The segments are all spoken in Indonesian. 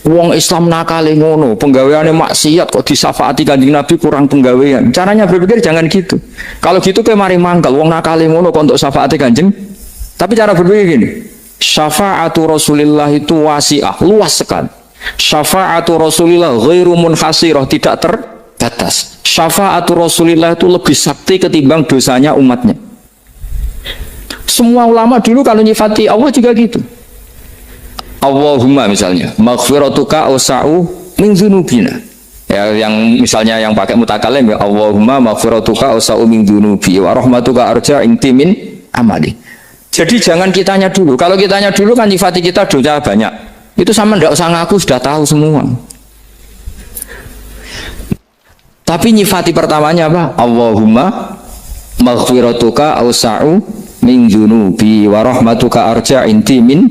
Wong Islam nakale ngono, penggaweane maksiat kok disafaati Kanjeng Nabi kurang penggawean. Caranya berpikir jangan gitu. Kalau gitu ke mari mangkal, wong nakale ngono kok untuk syafaati Kanjeng. Tapi cara berpikir gini, syafaatu Rasulillah itu wasi'ah, luas sekali. Syafaatu Rasulillah ghairu munhasirah, tidak terbatas. Syafaatu Rasulillah itu lebih sakti ketimbang dosanya umatnya. Semua ulama dulu kalau nyifati Allah juga gitu. Allahumma misalnya maghfiratuka awsa'u min dzunubina. Ya, yang misalnya yang pakai mutakalim ya Allahumma maghfiratuka awsa'u min dzunubi wa rahmatuka arja inti min amali. Jadi jangan kitanya dulu. Kalau kitanya dulu kan nyifati kita dosa banyak. Itu sama ndak usah ngaku sudah tahu semua. Tapi nyifati pertamanya apa? Allahumma maghfiratuka awsa'u min dzunubi wa rahmatuka arja inti min.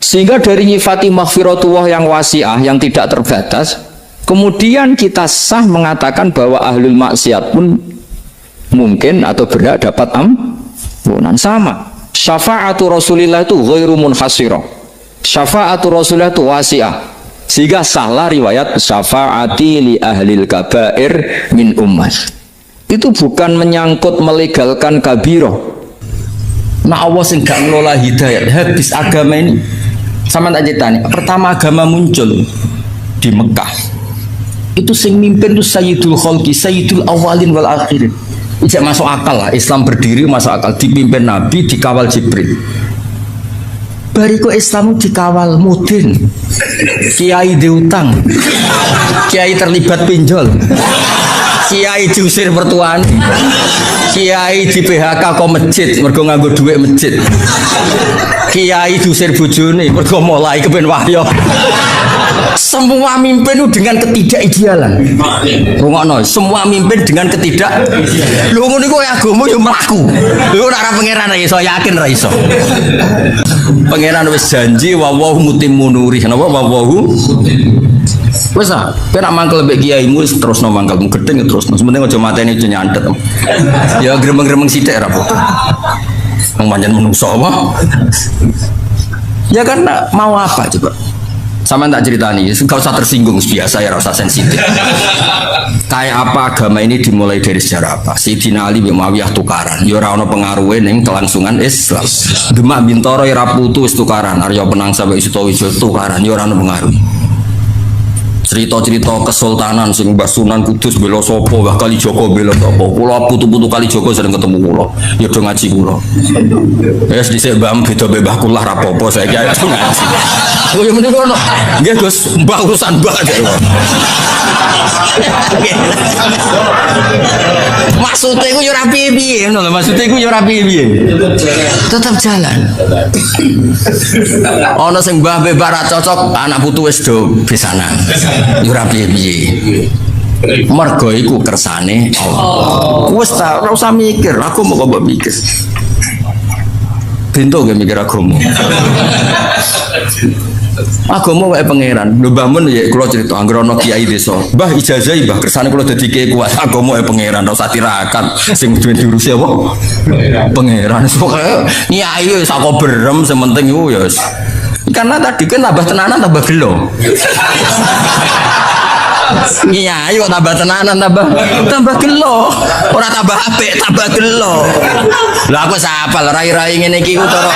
Sehingga dari nyifati maghfiratullah yang wasi'ah, yang tidak terbatas, kemudian kita sah mengatakan bahwa ahlul maksiat pun mungkin atau berhak dapat ampunan. Sama syafaatu Rasulillah itu ghairu munhasirah, syafaatu Rasulillah itu wasi'ah, sehingga sahlah riwayat syafaati li ahlil kabair min ummah. Itu bukan menyangkut melegalkan kabirah. Nah Allah sing gak ngelola hidayat, habis agama ini. Sama tak ceritanya, pertama agama muncul di Mekah itu sing mimpin itu Sayyidul Khalqi, Sayyidul Awalin wal Akhirin. Tidak masuk akal lah, Islam berdiri masuk akal, dipimpin Nabi, dikawal Jibril. Bariku Islam dikawal mudin, kiai diutang, kiai terlibat pinjol, kiai diusir mertuane, kiai di PHK kok masjid mergo nganggo duit masjid, kiai diusir bojone mergo mulai kepen wahyo. Semua mimpin itu dengan ketidakidealan. Rungokno, semua mimpin dengan ketidakidealan. Lho ngono iku agama yo mlaku. Lho ora pangeran iso yakin ra iso. Pangeran wis janji wa wa mutimmu nuri. Napa wa wa wis ah, kowe nak mangkel mbek kiaimu terusno mangkelmu gedeng terusno. Sementing aja mateni aja nyantet. Ya gremeng-gremeng sithik ra apa. Wong pancen menungso apa? Ya karena mau apa coba? Sama tak ceritani, gak usah tersinggung biasa ya, rasa sensitif. Kayak apa agama ini dimulai dari sejarah apa? Sayyidina Ali bin Muawiyah tukaran, ya ora ono pengaruhe ning kelangsungan Islam. Demak Bintoro ya ra putu wis tukaran, Arya Penang sampai Sutowijo tukaran, ya ora ono pengaruh. Cerita-cerita kesultanan sing Mbah Sunan Kudus bela sapa, Mbah Kalijaga bela sapa. Kula putu-putu Kalijaga sering ketemu kula. Ya do ngaji kula. Wis dhisik Mbah beda mbah kula ra apa-apa saiki ayo ngaji. Oh ya mending ngono. Nggih Gus, Mbah urusan Mbah. Maksudnya iku ya ora piye-piye ngono lho, maksudnya iku ya ora piye-piye. Tetap jalan. Ana sing mbah mbek ra cocok, anak putu wis do besanan. Ya ora piye-piye. Mergo iku kersane Allah. Wis ta ora usah mikir, aku mau kok mikir. Bento ge mikir agama. Agama wae pangeran. Lho Mbah Mun ya kula crita anggere ana kiai desa. Mbah ijazahi Mbah kersane kula dadi kiai kuat. Agama wae pangeran ora usah tirakat. Sing diurusi apa? Pangeran. Pokoke nyai wis sak berem sementing iku ya. Karena tadi kan tambah tenanan tambah gelo. Nyai kok tambah tenanan tambah gelo. Ora tambah apik, tambah gelo. Lah aku sapal rai-rai ngene iki ku cara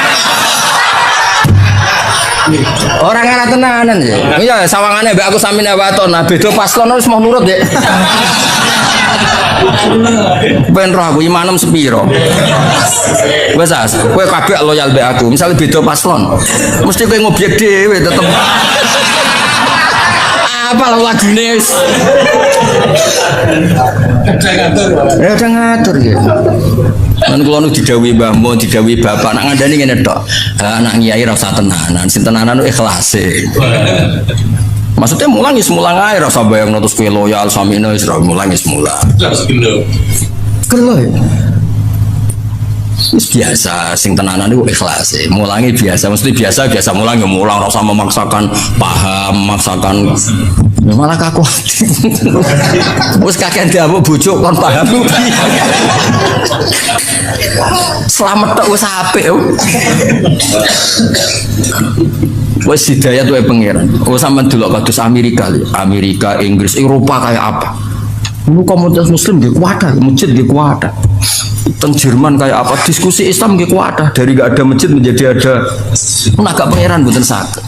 orang ana tenanan ya. Iya sawangane mbak aku samine waton. Nah beda paslon wis mau nurut ya. Ben roh aku imanem sepiro. Wes as, kowe kabeh loyal mbek aku. Misale beda paslon, mesti kowe ngobyek dhewe tetep. Apa lagune wis. Ada ngatur ya. Kan kula nu didhawuhi Mbah Mun, didhawuhi bapak nak ngandani ngene tok. Anak kiai ra usah tenanan, sing tenanan ikhlase. Maksudnya mulang ae ra usah bayang terus kowe loyal samine wis ra mulang mulang. Gelo. Wis biasa sing tenanan iku ikhlas. Mulangi biasa, mesti biasa mulang ya mulang ora usah memaksakan paham, memaksakan Malah kaku. Wis kakek diamuk bojo kon paham. Selamat tok wis apik. Wis hidayah tuh pangeran. Oh sampean delok kados Amerika, Amerika, Inggris, Eropa kayak apa? Dulu komunitas muslim nggih kuat, masjid nggih kuat. Teng Jerman kayak apa? Diskusi Islam nggih kuat. Dari gak ada masjid menjadi ada. Agak pangeran mboten saged.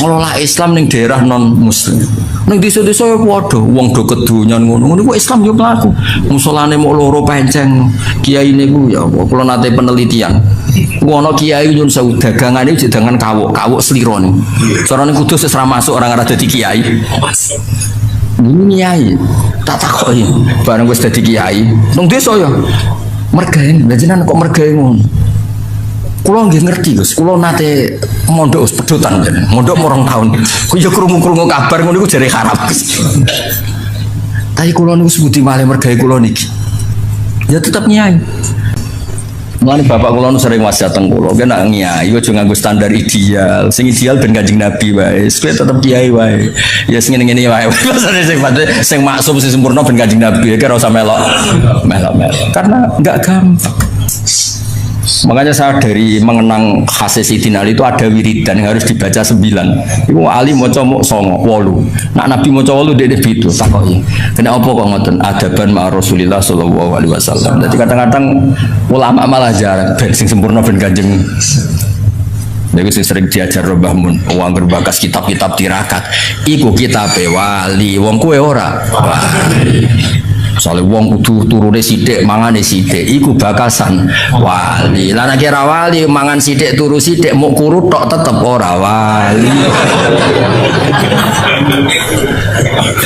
Ngelola Islam ning daerah non muslim. Ning desa-desa ya padha, wong do kedonyan ngono niku Islam yo mlaku. Musolane mok loro penceng. Kiai niku ya kula nate penelitian. Ono kiai nyun sewu dagangane dagangan kawuk slira niku. Carane kudus wis ra masuk orang ora dadi kiai. Ini kiai tak takoki bareng wis dadi kiai. Nang desa ya mergaen, lha jenengan kok mergaen ngono. Kula nggih ngerti, Gus. Kula nate mondok pedotan, mondok 2 tahun. Ku yo krungu-krungu kabar ngono iku jare haram, Gus. Tapi kula niku sebuti malih mergae kula niki. Ya tetep nyai. Mulane bapak kula sering wasiat teng kula, ki nek nyai aja nganggo standar ideal. Sing ideal ben Kanjeng Nabi wae. Kowe tetep kiai wae. Ya sing ngene-ngene wae. Sing maksum sing sempurna ben Kanjeng Nabi, ki ora usah melok. Karena enggak gampang. Makanya saya dari mengenang khasnya Sidina Ali itu ada wiridan yang harus dibaca 9. Iku Ali maca mok 9, 8. Nak Nabi maca 8 dhek gitu takoki. Kena apa kok ngoten? Adaban ma Rasulillah sallallahu alaihi wasallam. Jadi kadang-kadang ulama malah jarang ben sing sempurna ben Kanjeng. Nek sing sering diajar Mbah Mun, wong berbakas kitab-kitab tirakat. Iku kitabe wali, wong kowe ora. Wali. Soale wong kudu turune sithik mangane sithik iku bakasan wali. Lah nek ora wali mangan sithik turu sithik muk kurut tok tetep ora wali.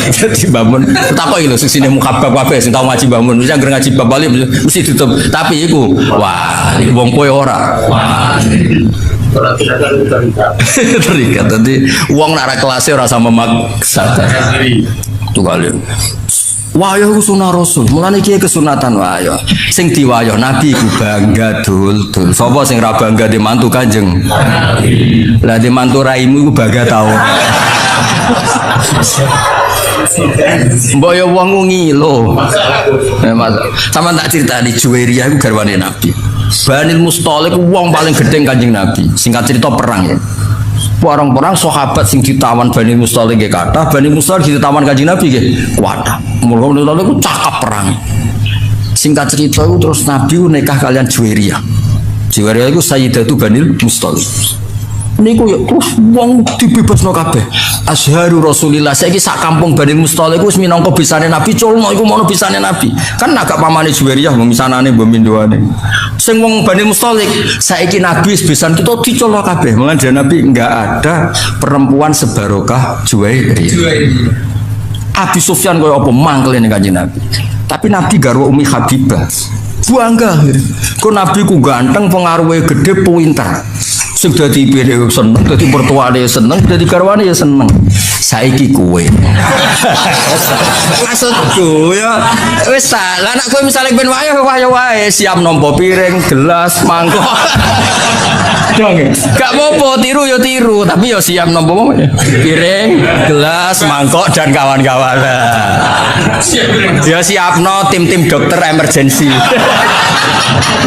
Jadi bangun takoki lho sesine mukabab kabeh sing tau ngaji bangun mesti anggere ngaji bab bali mesti ditutup tapi iku wali wong kowe ora wali. Terikat tadi uang nak kelasnya rasa memaksa tuh kalian wayah ku sunah Rasul mulane kiye kesunatan wayah sing diwayah Nabi ku bangga dul sapa sing ra bangga di mantu Kanjeng lah di mantu raimu ku bangga tau mbok yo wong ngilo sama tak cerita di Juwairiyah ku garwane Nabi Banil Mustalik wong paling gedeng Kanjeng Nabi singkat cerita perang ya orang-orang sahabat sing ditawan Bani Mustalik nggih kathah, Bani Mustalik ditawan Kanjeng Nabi nggih kuatah. Mula niku cakap perang. Singkat cerita itu terus Nabi nikah kalian Juwairiyah. Juwairiyah iku Sayyidatu Bani Mustalik. Niku ya terus wong dibebasno kabeh. Azharu Rasulillah saiki sak kampung Bani Mustalik wis minangka bisane Nabi culno iku mono bisane Nabi. Kan agak pamane Juwairiyah wong misanane mbok mindoane. Sing wong Bani Mustalik saiki Nabi wis bisan kita diculno kabeh. Mulane Nabi enggak ada perempuan sebarokah Juwairiyah. Abi Sufyan koyo apa mangkel ning Kanjeng Nabi. Tapi Nabi garwa Umi Habibah. Bangga. Kok Nabi ku ganteng, pengaruhe gede, pinter. Sing dadi pire seneng, dadi mertuane seneng, dadi garwane ya seneng. Saiki kowe. Maksudku ya wis salah nek kowe misale ben wayah wae siap nampa piring, gelas, mangkok. Dong. Gak apa-apa tiru ya tiru, tapi ya siap nampa piring, gelas, mangkok dan kawan-kawan. Ya siapno tim-tim dokter emergency.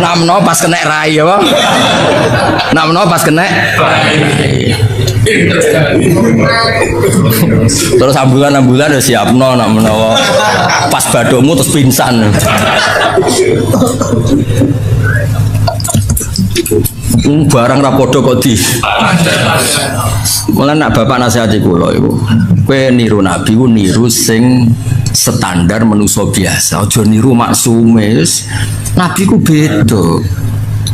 Namno pas kena rai ya, Bang. Namno pas kena terus ambulan udah siapno nak menawa pas badomu terus pingsan. Barang rapodo kok di malah nak bapak nasihati kula iku kowe niru Nabi ku niru sing standar manusia biasa aja niru maksume Nabi ku beda.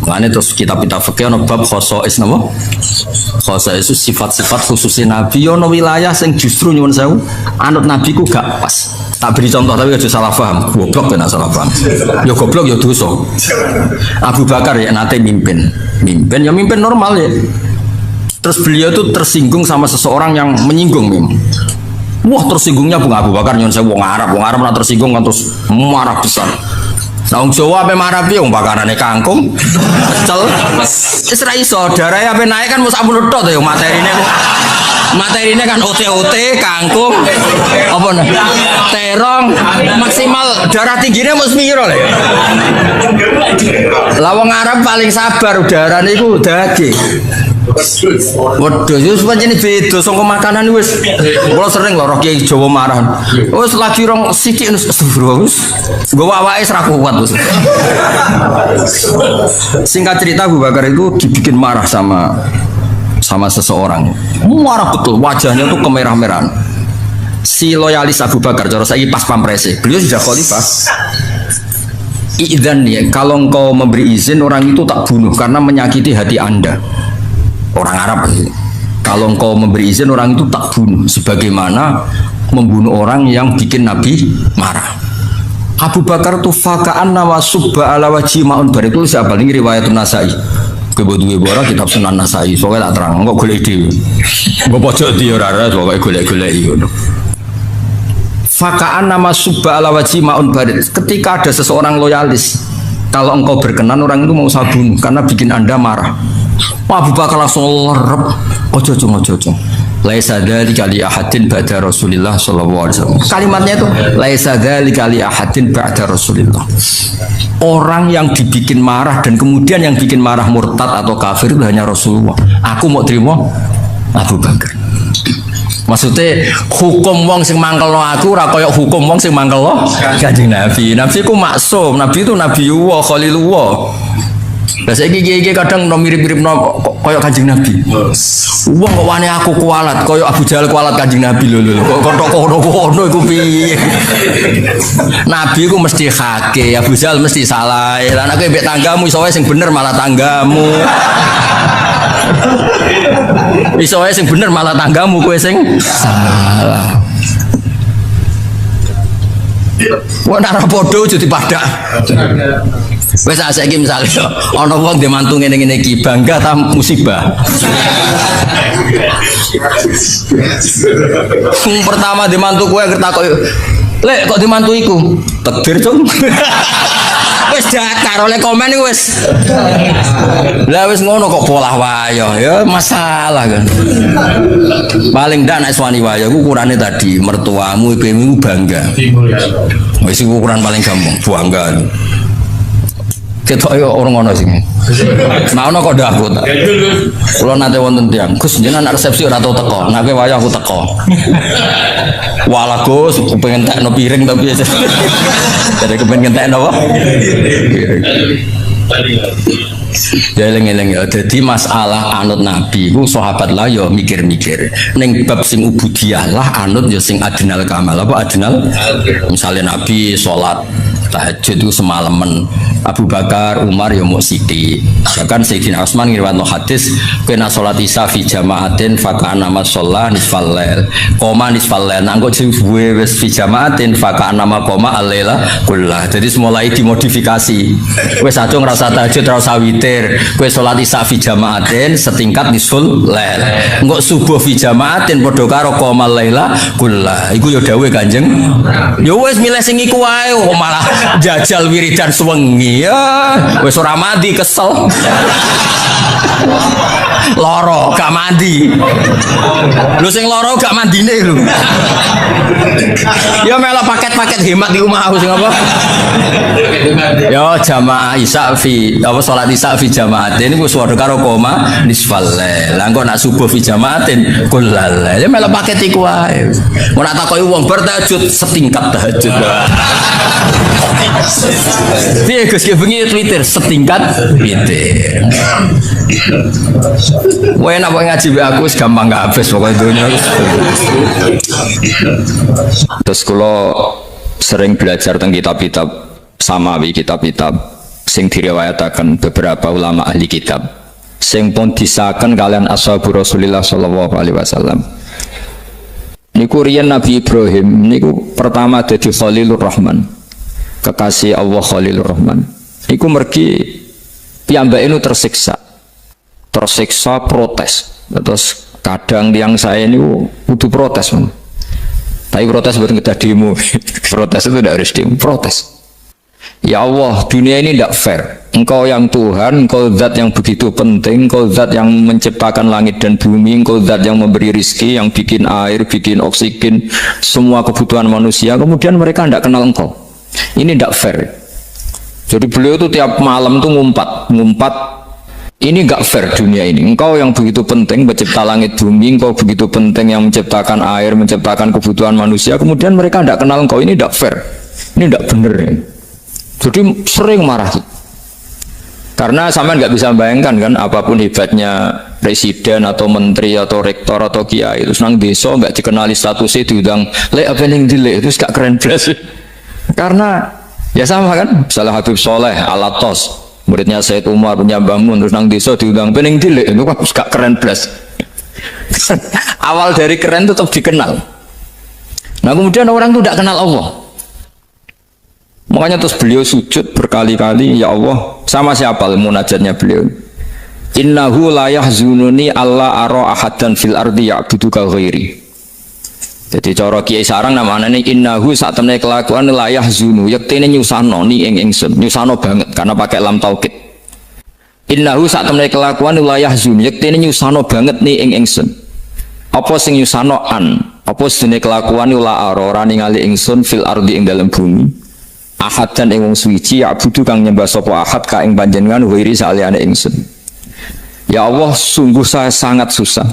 Makanya terus kitab-kitab fikih ana bab khosais napa? Khosais itu sifat-sifat khususnya Nabi ana wilayah sing justru nyuwun sewu anut Nabi ku gak pas. Tak beri contoh tapi aja salah paham. Goblok kena salah paham. Ya goblok ya dosa. Abu Bakar ya nate mimpin ya mimpin normal ya. Terus beliau itu tersinggung sama seseorang yang menyinggung memang. Wah tersinggungnya Bung Abu Bakar nyuwun sewu wong Arab nak tersinggung kan terus marah besar. Nah, wong Jawa ape marah piye wong bakarane kangkung, pecel. Wis ra iso, darahe ape naik kan mesti ampun tok to ya materine. Materinya kan ote-ote, kangkung, apa nih? Terong, maksimal darah tingginya mau sepiro le. Lawang Arab paling sabar udarane iku daging. Waduh, itu pancen beda saka makanan wis. Kula sering lho roh Kiai Jawa marah. Wis lagi rong sithik astagfirullah wis. Nggo awake ra kuat wis. Singkat cerita Abu Bakar itu dibikin marah sama seseorang. Marah betul, wajahnya tuh kemerah-merahan. Si loyalis Abu Bakar, cara saya pas pamprese. Beliau sudah khalifah. Idzan ya, kalau engkau memberi izin orang itu tak bunuh karena menyakiti hati Anda. Orang Arab. Kalau engkau memberi izin orang itu tak bunuh sebagaimana membunuh orang yang bikin Nabi marah. Abu Bakar tuh fakaan nawa subba ala wajhi ma'un barik itu siapa ini riwayat Nasai. Kebetulan orang kitab Sunan Nasai soalnya tak terang kok golek dhewe. Mbok pojok di ora ora pokoke golek-golek ngono. Fakaan nama subba ala wajhi ma'un barik. Ketika ada seseorang loyalis, kalau engkau berkenan orang itu mau saya bunuh karena bikin Anda marah. Abu Bakar langsung lerep. Ojo. Laisa dzalika li ahadin ba'da Rasulillah sallallahu alaihi wasallam. Kalimatnya itu laisa dzalika li ahadin ba'da Rasulillah. Orang yang dibikin marah dan kemudian yang bikin marah murtad atau kafir itu hanya Rasulullah. Aku mau terima Abu Bakar. Maksudnya hukum wong sing mangkelno aku ora kaya hukum wong sing mangkelno Kanjeng Nabi. Nabi ku maksum, Nabi itu Nabiullah, Khalilullah. Lah saiki iki kadang mirip-mirip kaya Kanjeng Nabi. Wong kok wani aku kualat kaya Abu Jahal kualat Kanjeng Nabi lho. Kok kono iku piye? Nabi ku mesti hake, Abu Jahal mesti salah. Lah nek mbek tanggamu iso wae sing bener malah tanggamu. Iso wae sing bener malah tanggamu kowe sing salah. Wong ora padha aja dipadak. Wes saiki misale ana wong dhe mantu ngene-ngene iki bangga ta musibah. Pertama dhe mantu kowe ngertakoki, "Lek kok dhe mantu iku?" Takdir, Cung. Wis dakar oleh komen iki wis. Lah wis ngono kok polah wayo ya masalah kan. Paling ndak nek suwani wayo ku ukurane tadi mertuamu ibumu bangga. Wis ukuran paling gampang bangga. Ketok yo orang ngono sing. Nah ono kok ndak aku ta. Kula nate wonten tiyang, Gus jenengan resepsi ora tau teko. Nek kowe wayah aku teko. Walah Gus, pengen tekno piring tapi jadi kepengen tekno apa? Ya eling-eling ya. Jadi masalah anut Nabi ku sahabat lah yo mikir-mikir. Ning bab sing ubudiyah lah anut yo sing adnal kamal. Apa adnal? Misalnya Nabi salat tahajud itu semalaman, Abu Bakar, Umar ya mau siti. Bahkan Sayyidina Utsman ngriwayatno hadis, kena salat isya fi jamaatin faka'ana ma sholla nisfal lail. Koma nisfal lail. Nang kok suwe wis fi jamaatin faka'ana ma koma al-laila kullah. Jadi mulai dimodifikasi. Wis aja ngrasa tahajud ora usah witir. Kowe salat isya fi jamaatin setingkat nisful lail. Engko subuh fi jamaatin padha karo koma al-laila kullah. Iku ya dawuhe Kanjeng. Ya wis milih sing iku wae kok malah jajal wiridan suwengi ya wis ora mandi kesel loro gak mandi lho sing loro gak mandine lho ya melok paket-paket hemat di rumah aku sing apa ya jamaah isya fi apa salat isya fi jamaatin iku padha karo koma nisfal lail lah engko nak subuh fi jamaatin kullal ya melok paket iku wae mun tak takoki wong bar tahajud setingkat tahajud piye Gus ki bengi Twitter setingkat Twitter. Wae nek ngaji mbek aku wis gampang gak habis pokoke donya. Terus kula sering belajar tentang kitab-kitab samawi, kitab-kitab sing diriwayataken beberapa ulama ahli kitab sing pun disahkan kalian ashabu Rasulillah sallallahu alaihi wasallam. Niku riyen Nabi Ibrahim niku pertama dadi Khalilur Rahman. Kekasih Allah Khalilur Rahman. Iku mergi piyambake nu tersiksa protes. Terus kadang yang saya ini kudu protes, tapi protes bukan kita demo. Protes itu tidak harus demo, protes. Ya Allah, dunia ini tidak fair. Engkau yang Tuhan, engkau zat yang begitu penting, engkau zat yang menciptakan langit dan bumi, engkau zat yang memberi rizki, yang bikin air, bikin oksigen, semua kebutuhan manusia. Kemudian mereka tidak kenal engkau. Ini tidak fair. Jadi beliau itu tiap malam tuh ngumpat. Ini nggak fair dunia ini. Engkau yang begitu penting mencipta langit bumi, engkau begitu penting yang menciptakan air, menciptakan kebutuhan manusia. Kemudian mereka tidak kenal engkau. Ini tidak fair. Ini tidak benar. Jadi sering marah. Karena sampean nggak bisa bayangkan kan, apapun hebatnya presiden atau menteri atau rektor atau kiai itu senang desa nggak dikenali statusnya diundang le apa yang dile itu gak keren belas. Karena ya sama kan, misalnya Habib Soleh Alatos, muridnya Said Umar punya bangun terus nang desa diundang pening dile itu kan gak keren belas. Awal dari keren tetap dikenal. Nah kemudian orang itu tidak kenal Allah. Makanya terus beliau sujud berkali-kali, ya Allah, sama siapa munajatnya beliau? Innahu la yahzununi alla ara ahadan fil ardi ya'buduka ghairi. Jadi cara kiai sarang namanya innahu saat temne kelakuan la yahzunu, yektene nyusano ni ing ingsun, nyusano banget karena pakai lam taukid. Innahu saat temne kelakuan la yahzunu, yektene nyusano banget ni ing ingsun. Apa sing nyusano an? Apa sedene kelakuan la ora ningali ingsun fil ardi ing dalam bumi. Ahad dan ing wong suci ya'budu kang nyembah sapa ahad ka ing panjenengan wiri saliyane ingsun. Ya Allah, sungguh saya sangat susah.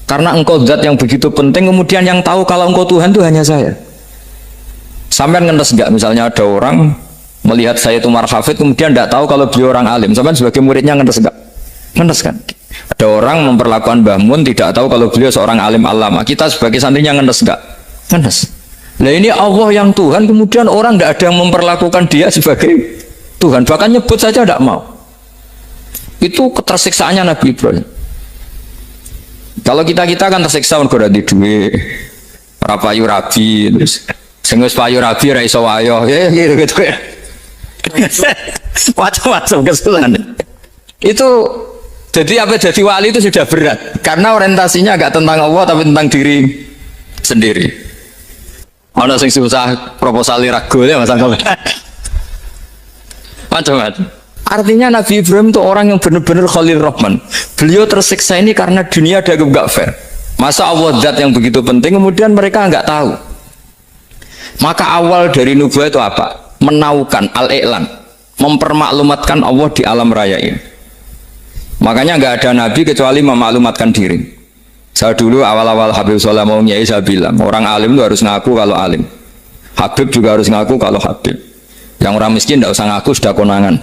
Karena engkau zat yang begitu penting, kemudian yang tahu kalau engkau Tuhan itu hanya saya. Sampean ngenes enggak misalnya ada orang melihat saya itu Umar Hafid kemudian tidak tahu kalau beliau orang alim. Sampean sebagai muridnya ngenes enggak? Ngenes kan? Ada orang memperlakukan Mbah Mun tidak tahu kalau beliau seorang alim alama. Kita sebagai santrinya ngenes enggak? Ngenes. Nah ini Allah yang Tuhan, kemudian orang tidak ada yang memperlakukan dia sebagai Tuhan, bahkan nyebut saja tidak mau. Itu ketersiksaannya Nabi Ibrahim. Kalau kita kan tersiksa mergo di duit, ora payu rabi, terus sing wis payu rabi ra iso wayo, ya gitu ya. Macam-macam kesulitan. Itu jadi apa jadi wali itu sudah berat, karena orientasinya agak tentang Allah tapi tentang diri sendiri. Ada sing susah proposal ragu ya Mas Angkol. Macam-macam. Artinya Nabi Ibrahim itu orang yang benar-benar Khalil Rahman. Beliau tersiksa ini karena dunia dianggap gak fair. Masa Allah zat yang begitu penting kemudian mereka nggak tahu. Maka awal dari nubuah itu apa? Menaukan al-i'lan, mempermaklumatkan Allah di alam raya ini. Makanya nggak ada nabi kecuali memaklumatkan diri. Saya dulu awal-awal Habib Soleh mau nyai saya bilang orang alim itu harus ngaku kalau alim. Habib juga harus ngaku kalau Habib. Yang orang miskin tidak usah ngaku sudah konangan.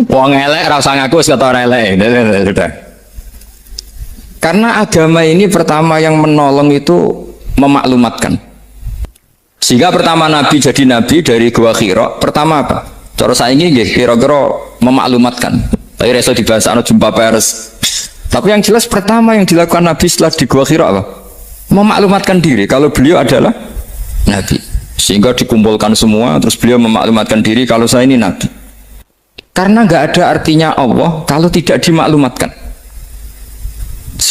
Wong elek ora usah ngaku kata orang elek. Sudah. Karena agama ini pertama yang menolong itu memaklumatkan. Sehingga pertama Nabi jadi Nabi dari Gua Hira, pertama apa? Cara saiki nggih kira-kira memaklumatkan. Tapi reso dibahas ana jumpa pers. Tapi yang jelas pertama yang dilakukan Nabi setelah di Gua Hira apa? Memaklumatkan diri kalau beliau adalah Nabi. Sehingga dikumpulkan semua, terus beliau memaklumatkan diri kalau saya ini Nabi. Karena nggak ada artinya Allah kalau tidak dimaklumatkan.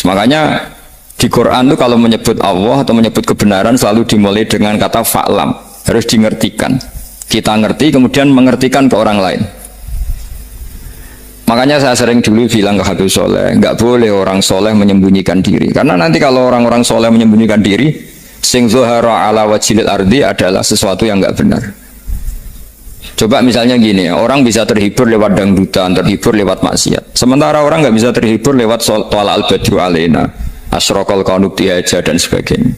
Makanya di Quran itu kalau menyebut Allah atau menyebut kebenaran selalu dimulai dengan kata fa'lam, harus dimengertikan. Kita ngerti kemudian mengertikan ke orang lain. Makanya saya sering dulu bilang ke Habib Soleh, nggak boleh orang soleh menyembunyikan diri. Karena nanti kalau orang-orang soleh menyembunyikan diri, sing zuhara ala wajhil ardi adalah sesuatu yang nggak benar. Coba misalnya gini, orang bisa terhibur lewat dangdutan, terhibur lewat maksiat. Sementara orang nggak bisa terhibur lewat tolak al-badru alaina, asyraqal qanub tihaja dan sebagainya.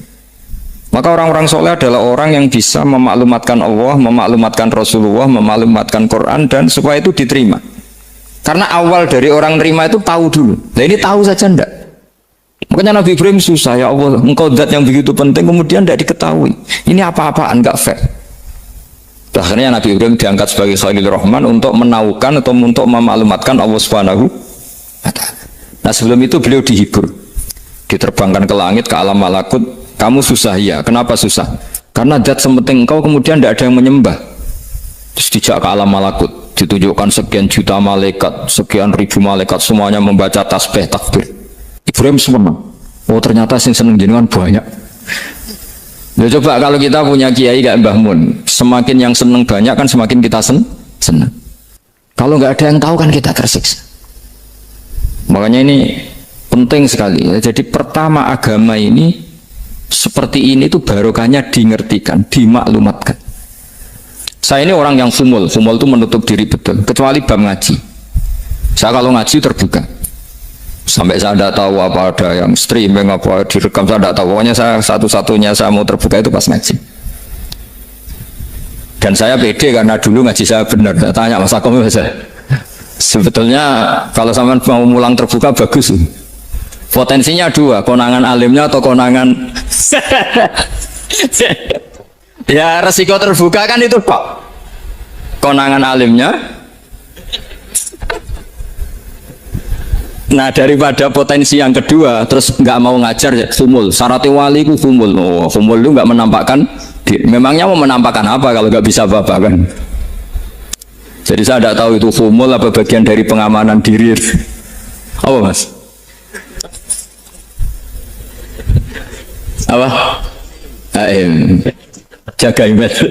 Maka orang-orang soleh adalah orang yang bisa memaklumatkan Allah, memaklumatkan Rasulullah, memaklumatkan Quran dan supaya itu diterima. Karena awal dari orang terima itu tahu dulu. Nah ini tahu saja ndak. Makanya Nabi Ibrahim susah, ya Allah, engkau zat yang begitu penting kemudian tidak diketahui. Ini apa-apaan, nggak fair. Akhirnya Nabi Ibrahim diangkat sebagai Khalil Rahman untuk menaukan atau untuk memaklumatkan Allah Subhanahu wa ta'ala. Nah sebelum itu beliau dihibur, diterbangkan ke langit, ke alam malakut. Kamu susah ya, kenapa susah? Karena zat sepenting engkau kemudian tidak ada yang menyembah. Terus dijak ke alam malakut, ditunjukkan sekian juta malaikat, sekian ribu malaikat, semuanya membaca tasbih takbir. Ibrahim senang. Oh ternyata sing seneng jenengan banyak. Ya coba kalau kita punya kiai kayak Mbah Mun, semakin yang seneng banyak kan semakin kita seneng. Kalau nggak ada yang tahu kan kita tersiksa. Makanya ini penting sekali. Ya. Jadi pertama agama ini seperti ini tuh barokahnya dingertikan, dimaklumatkan. Saya ini orang yang fumul itu menutup diri betul, kecuali bab ngaji. Saya kalau ngaji terbuka. Sampai saya tidak tahu apa ada yang streaming apa direkam, saya tidak tahu. Pokoknya saya satu-satunya saya mau terbuka itu pas ngaji. Dan saya pede karena dulu ngaji saya benar. Saya tanya Mas Akom, sebetulnya kalau sampean mau mulang terbuka bagus. Potensinya dua, konangan alimnya atau konangan. Ya resiko terbuka kan itu Pak. Konangan alimnya. Nah daripada potensi yang kedua terus nggak mau ngajar ya fumul. Syaratnya wali itu fumul. Oh, fumul itu nggak menampakkan diri. Memangnya mau menampakkan apa kalau nggak bisa apa-apa kan? Jadi saya tidak tahu itu fumul apa bagian dari pengamanan diri. Apa Mas? Apa? Jaga ibadah.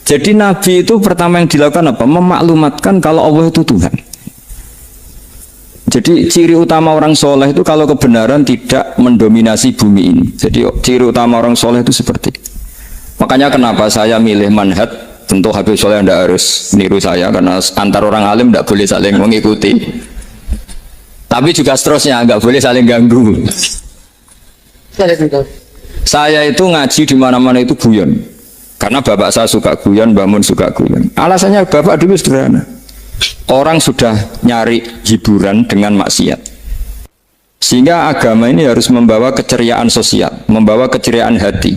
Jadi Nabi itu pertama yang dilakukan apa? Memaklumatkan kalau Allah itu Tuhan. Jadi ciri utama orang soleh itu kalau kebenaran tidak mendominasi bumi ini. Jadi ciri utama orang soleh itu seperti itu. Makanya kenapa saya milih manhaj. Tentu Habib Soleh tidak harus niru saya karena antar orang alim tidak boleh saling mengikuti. Tapi juga seterusnya nggak boleh saling ganggu. Saya itu ngaji di mana-mana itu guyon. Karena bapak saya suka guyon, Mbah Mun suka guyon. Alasannya bapak dulu sederhana. Orang sudah nyari hiburan dengan maksiat. Sehingga agama ini harus membawa keceriaan sosial, membawa keceriaan hati.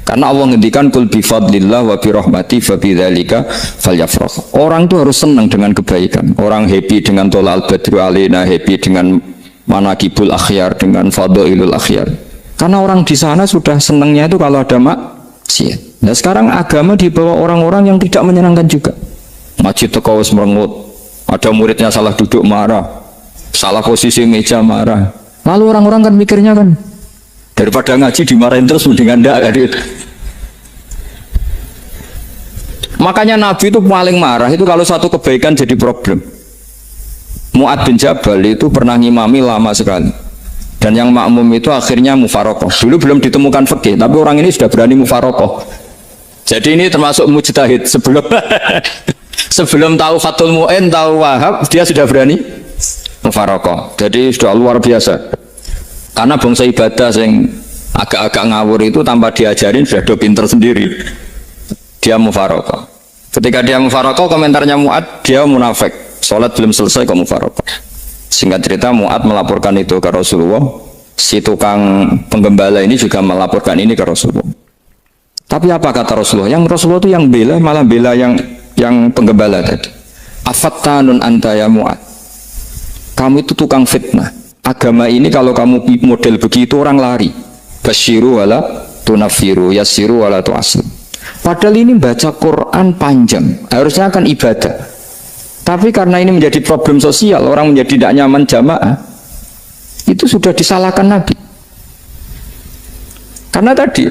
Karena Allah ngendikan kul bi fadlillah wa bi rahmati fa bidzalika falyafrah. Orang itu harus senang dengan kebaikan. Orang happy dengan tolal badru alaina, happy dengan manaqibul akhyar, dengan fadailul akhyar. Karena orang di sana sudah senangnya itu kalau ada maksiat. Nah sekarang agama dibawa orang-orang yang tidak menyenangkan juga. Masjid tekawus merengut, ada muridnya salah duduk marah, salah posisi meja marah. Lalu orang-orang kan mikirnya kan, daripada ngaji dimarahin terus mendingan enggak gitu. Makanya Nabi itu paling marah itu kalau satu kebaikan jadi problem. Mu'ad bin Jabal itu pernah ngimami lama sekali. Dan yang makmum itu akhirnya mufarokoh. Dulu belum ditemukan fikih, tapi orang ini sudah berani mufarokoh. Jadi ini termasuk mujtahid sebelum sebelum tahu Fathul Mu'in, tahu Wahab, dia sudah berani mufarokoh. Jadi sudah luar biasa. Karena bangsa ibadah yang agak-agak ngawur itu tanpa diajarin sudah do pinter sendiri. Dia mufarokoh. Ketika dia mufarokoh, komentarnya Mu'ad, dia munafik. Sholat belum selesai kok mufarokoh. Singkat cerita Mu'ad melaporkan itu ke Rasulullah. Si tukang penggembala ini juga melaporkan ini ke Rasulullah. Tapi apa kata Rasulullah? Yang Rasulullah itu yang bela, malah bela yang penggembala tadi. Afattanun anta ya Mu'ad. Kamu itu tukang fitnah. Agama ini kalau kamu model begitu orang lari. Basyiru wala tunafiru, yassiru wala tu'asir. Padahal ini baca Quran panjang, harusnya akan ibadah. Tapi karena ini menjadi problem sosial, orang menjadi tidak nyaman jamaah, itu sudah disalahkan Nabi. Karena tadi,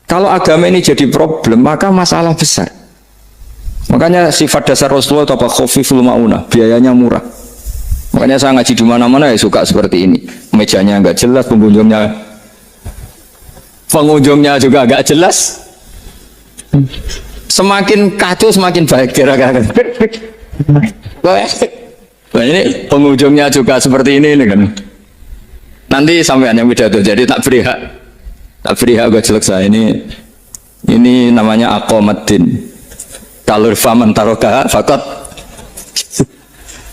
kalau agama ini jadi problem, maka masalah besar. Makanya sifat dasar Rasulullah itu apa? Khofiful ma'unah, biayanya murah. Makanya saya ngaji di mana-mana ya suka seperti ini. Mejanya nggak jelas, pengunjungnya juga nggak jelas. Semakin kacau semakin baik kira-kira. Nah, ini pengunjungnya juga seperti ini kan. Nanti sampean yang pidato, jadi tak beri hak gue jelek saya ini namanya aqomaddin. Kalau faman taroka fakot.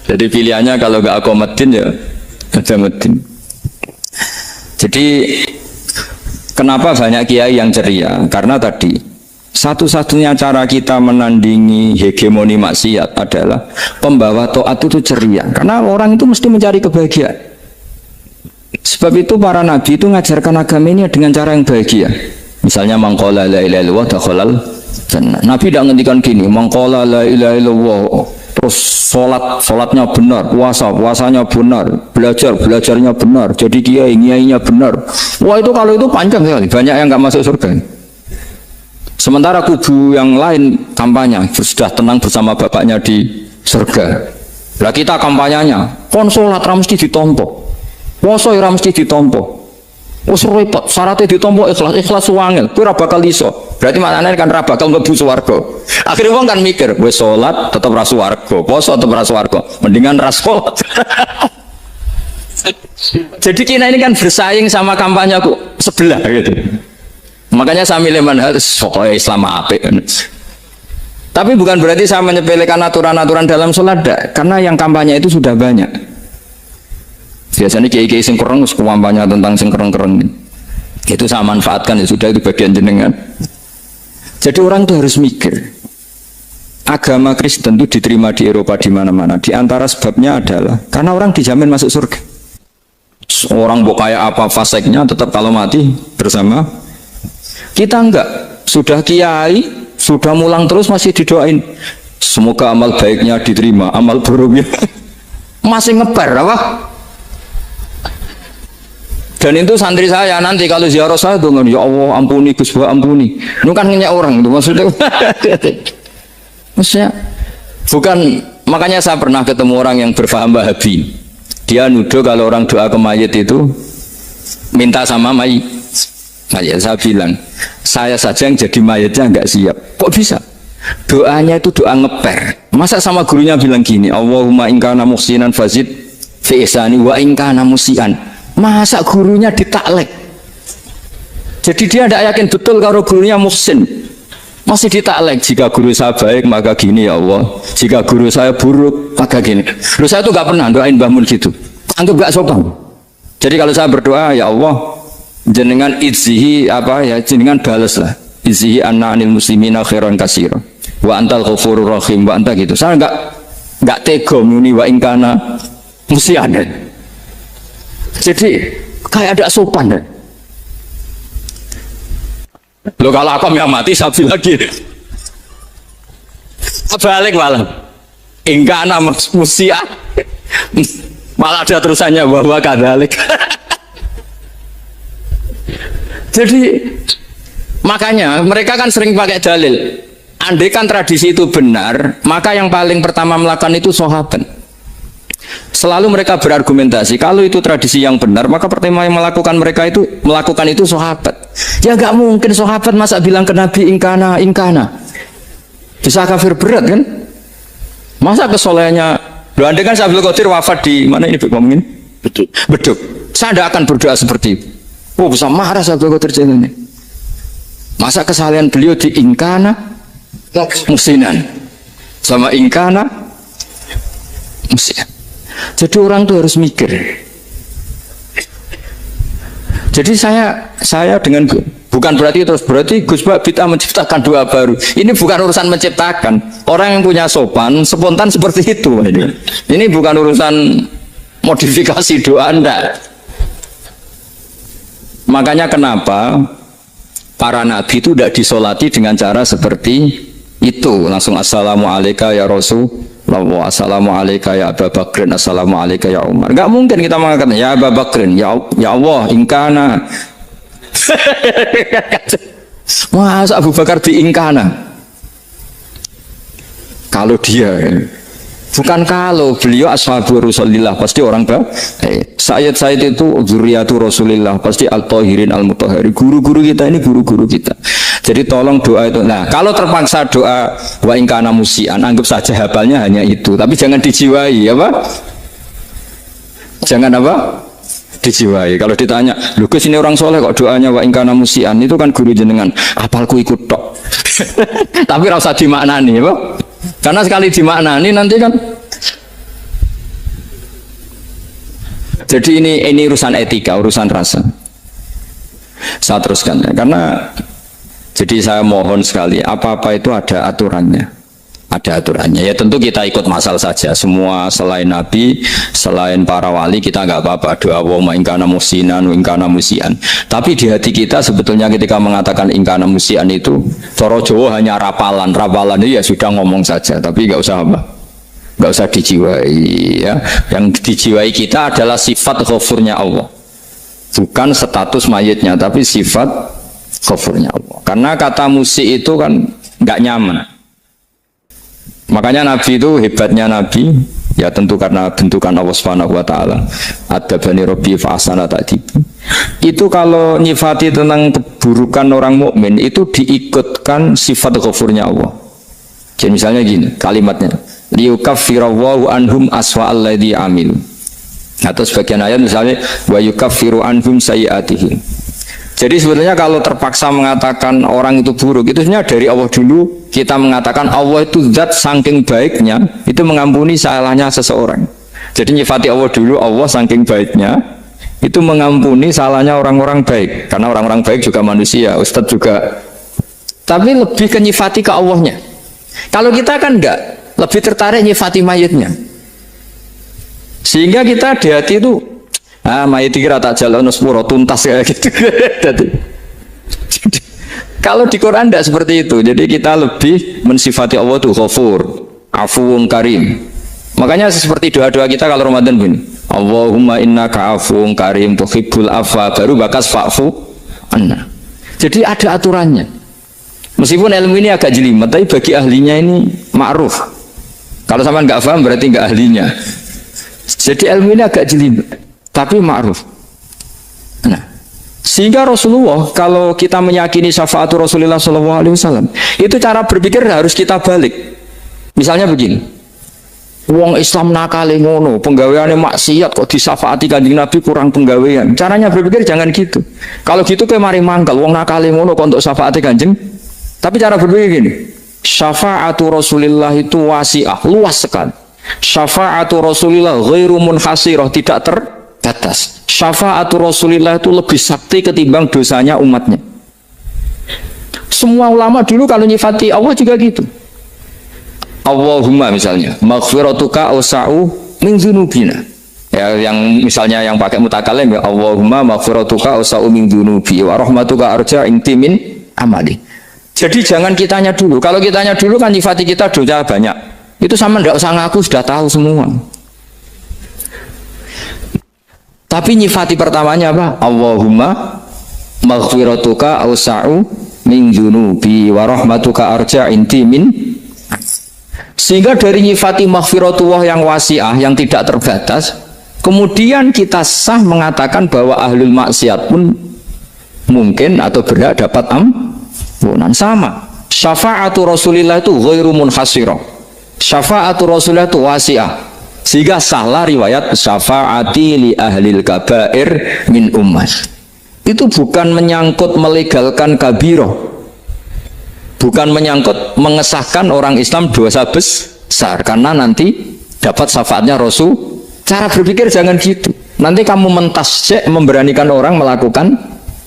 Jadi pilihannya kalau gak aqomaddin ya ada medin. Jadi kenapa banyak kiai yang ceria? Karena tadi satu-satunya cara kita menandingi hegemoni maksiat adalah pembawa taat itu ceria. Karena orang itu mesti mencari kebahagiaan. Sebab itu para nabi itu mengajarkan agama ini dengan cara yang bahagia. Misalnya mangqala la ilaha illallah dakhalal jannah. Nabi tidak ngendikan gini, mangqala la ilaha illallah terus sholatnya benar, puasanya benar, belajarnya benar, jadi kiainya benar. Wah itu kalau itu panjang sekali, banyak yang nggak masuk surga. Sementara kubu yang lain kampanye sudah tenang bersama bapaknya di surga. Lah kita kampanyenya, kon sholat ra mesti ditompo, puasa ra mesti ditompo. Wes repot, syaratnya ditompo ikhlas wangel, kowe ora bakal iso. Berarti maknane kan ora bakal mlebu swarga. Akhire wong kan mikir, wis salat tetep ra swarga, poso tetep ra swarga, mendingan ra salat. Jadi kita ini kan bersaing sama kampanye aku sebelah gitu. Makanya saya milih manhaj pokoknya Islam apik. Tapi bukan berarti saya menyepelekan aturan-aturan dalam sholat, karena yang kampanye itu sudah banyak. Biasanya kiai-kiai sing kereng kampanye tentang sing kereng-kereng. Itu saya manfaatkan, ya sudah, itu bagian jenengan. Jadi orang itu harus mikir. Agama Kristen itu diterima di Eropa di mana-mana. Di antara sebabnya adalah karena orang dijamin masuk surga. Orang mau kayak apa faseknya tetap kalau mati bersama. Kita enggak. Sudah kiai, sudah mulang terus masih didoain. Semoga amal baiknya diterima, amal buruknya masih ngeper apa? Dan itu santri saya nanti kalau ziarah saya tuh, ya Allah ampuni Gus, ampuni. Itu kan ngenyak orang itu maksudnya. Maksudnya bukan, makanya saya pernah ketemu orang yang berfaham Wahabi. Dia nuduh kalau orang doa ke mayit itu minta sama mayit. Nah, ya saya bilang, saya saja yang jadi mayitnya nggak siap. Kok bisa? Doanya itu doa ngeper. Masa sama gurunya bilang gini, Allahumma in kana muhsinan fazid fi ihsani wa in kana musian. Masa gurunya ditaklek? Jadi dia tidak yakin betul kalau gurunya muhsin. Masih ditaklek, jika guru saya baik maka gini ya Allah, jika guru saya buruk maka gini. Terus saya tuh gak pernah doain Mbah Mun gitu, anggap gak sopan. Jadi kalau saya berdoa, ya Allah jenengan izzihi apa ya, jenengan balas lah, izzihi anna anil muslimina khairan katsira wa antal ghafurur rahim wa anta gitu. Saya enggak tega muni wa ingkana musian. Jadi kayak ada sopan deh. Lo kalau aku yang mati sapi lagi. Balik malam. Ingkana musian. Malah ada terusannya bahwa kadalik. Jadi makanya mereka kan sering pakai dalil. Andai kan tradisi itu benar, maka yang paling pertama melakukan itu sahabat. Selalu mereka berargumentasi kalau itu tradisi yang benar, maka pertama yang melakukan itu sahabat. Ya nggak mungkin sahabat masa bilang ke Nabi ingkana. Bisa kafir berat kan? Masa kesolehannya? Loh, andai kan Abdul Qadir wafat di mana ini ngomongin? Beduk. Saya tidak akan berdoa seperti itu. Oh bisa marah Abdul Qadir ini. Masa kesalahan beliau di ingkana musinan sama ingkana musinan. Jadi orang tuh harus mikir. Jadi saya dengan bukan berarti Gus Bak bid'ah menciptakan doa baru. Ini bukan urusan menciptakan. Orang yang punya sopan spontan seperti itu. Ini bukan urusan modifikasi doa Anda. Makanya kenapa para nabi itu tidak disolati dengan cara seperti itu, langsung assalamualaikum ya Rasul. Assalamualaikum ya Abu Bakrin, assalamualaikum ya Umar. Enggak mungkin kita mengatakan ya Abu Bakrin, ya Allah ingkana. Masa Abu Bakar di ingkana? Kalau dia bukan kalau beliau ashabu Rasulillah pasti orang Sayyid itu zuriyatu Rasulillah pasti al-tahirin al-mutahhari. Guru-guru kita ini guru-guru kita. Jadi tolong doa itu. Nah, kalau terpaksa doa wa in kana musian, anggap saja hafalnya hanya itu, tapi jangan dijiwai, apa? Jangan apa? Dijiwai. Kalau ditanya, "Lho Gus, ini orang soleh kok doanya wa in kana musian?" Itu kan guru jenengan, hafalku ikut tok. Tapi ora usah dimaknani, apa? Karena sekali dimaknani nanti kan. Jadi ini urusan etika, urusan rasa. Saya teruskan ya, karena jadi saya mohon sekali, apa-apa itu ada aturannya. Ada aturannya. Ya tentu kita ikut masal saja. Semua selain Nabi, selain para wali, kita nggak apa-apa. Doa wa ingkana musinan, ingkana musian. Tapi di hati kita sebetulnya ketika mengatakan ingkana musian itu, Coro Jawa hanya rapalan. Rapalan itu ya sudah ngomong saja. Tapi nggak usah apa. nggak usah dijiwai ya. Yang dijiwai kita adalah sifat ghafurnya Allah, bukan status mayitnya, tapi sifat ghafurnya Allah. Karena kata musik itu kan nggak nyaman. Makanya Nabi itu hebatnya Nabi, ya tentu karena bentukan Allah Subhanahu wa taala. Adabani Rabbi fa ahsana ta'dibi. Itu kalau nyifati tentang keburukan orang mukmin itu diikutkan sifat ghafurnya Allah. Jadi misalnya gini kalimatnya, liyukaffirallahu anhum aswa alladzi amil. Atau sebagian ayat misalnya wa yukaffiru anhum sayiatihim. Jadi sebenarnya kalau terpaksa mengatakan orang itu buruk, itu sebenarnya dari Allah dulu kita mengatakan Allah itu zat saking baiknya itu mengampuni salahnya seseorang. Jadi nyifati Allah dulu, Allah saking baiknya itu mengampuni salahnya orang-orang baik, karena orang-orang baik juga manusia, Ustadz juga. Tapi lebih ke nyifati ke Allahnya. Kalau kita kan enggak, lebih tertarik nyifati mayitnya. Sehingga kita di hati itu mayit kira tak jalan sepuro tuntas kayak gitu. Jadi, kalau di Quran tidak seperti itu. Jadi kita lebih mensifati Allah itu Ghafur, Afuwun Karim. Makanya seperti doa-doa kita kalau Ramadan begini, Allahumma innaka afuwun karim tuhibbul afwa, baru bakas fa'fu anna. Jadi ada aturannya. Meskipun ilmu ini agak jelimet, tapi bagi ahlinya ini ma'ruf. Kalau sama nggak paham berarti nggak ahlinya. Jadi ilmu ini agak jelimet, tapi ma'ruf. Nah, sehingga Rasulullah kalau kita meyakini syafaatu Rasulullah SAW, itu cara berpikir harus kita balik. Misalnya begini. Wong Islam nakale ngono, penggaweane maksiat kok disafaati Kanjeng Nabi kurang penggawean. Caranya berpikir jangan gitu. Kalau gitu kayak mari mangkal, wong nakale ngono kok untuk syafaati Kanjeng. Tapi cara berpikir gini, syafaatu Rasulillah itu wasi'ah, luas sekali. Syafaatu Rasulillah ghairu munhasirah, tidak terbatas. Syafaatu Rasulillah itu lebih sakti ketimbang dosanya umatnya. Semua ulama dulu kalau nyifati Allah juga gitu. Allahumma misalnya maghfiratuka awsa'u min dzunubina. Ya, yang misalnya yang pakai mutakalim ya Allahumma maghfiratuka awsa'u min dzunubi wa rahmatuka arja inti min amali. Jadi jangan kitanya dulu. Kalau kitanya dulu kan nyifati kita dosa banyak. Itu sama ndak usah ngaku sudah tahu semua. Tapi nyifati pertamanya apa? Allahumma maghfiratuka awsa'u min dzunubi wa rahmatuka arja inti min. Sehingga dari nyifati maghfiratullah yang wasi'ah, yang tidak terbatas, kemudian kita sah mengatakan bahwa ahlul maksiat pun mungkin atau berhak dapat ampunan. Sama syafaatu Rasulillah itu ghairu munhasirah, syafaatu Rasulillah itu wasi'ah. Sehingga salah riwayat syafaati li ahlil kabair min ummah. Itu bukan menyangkut melegalkan kabiroh, bukan menyangkut mengesahkan orang Islam dosa besar, karena nanti dapat syafaatnya Rasul. Cara berpikir jangan gitu. Nanti kamu mentasjek, memberanikan orang melakukan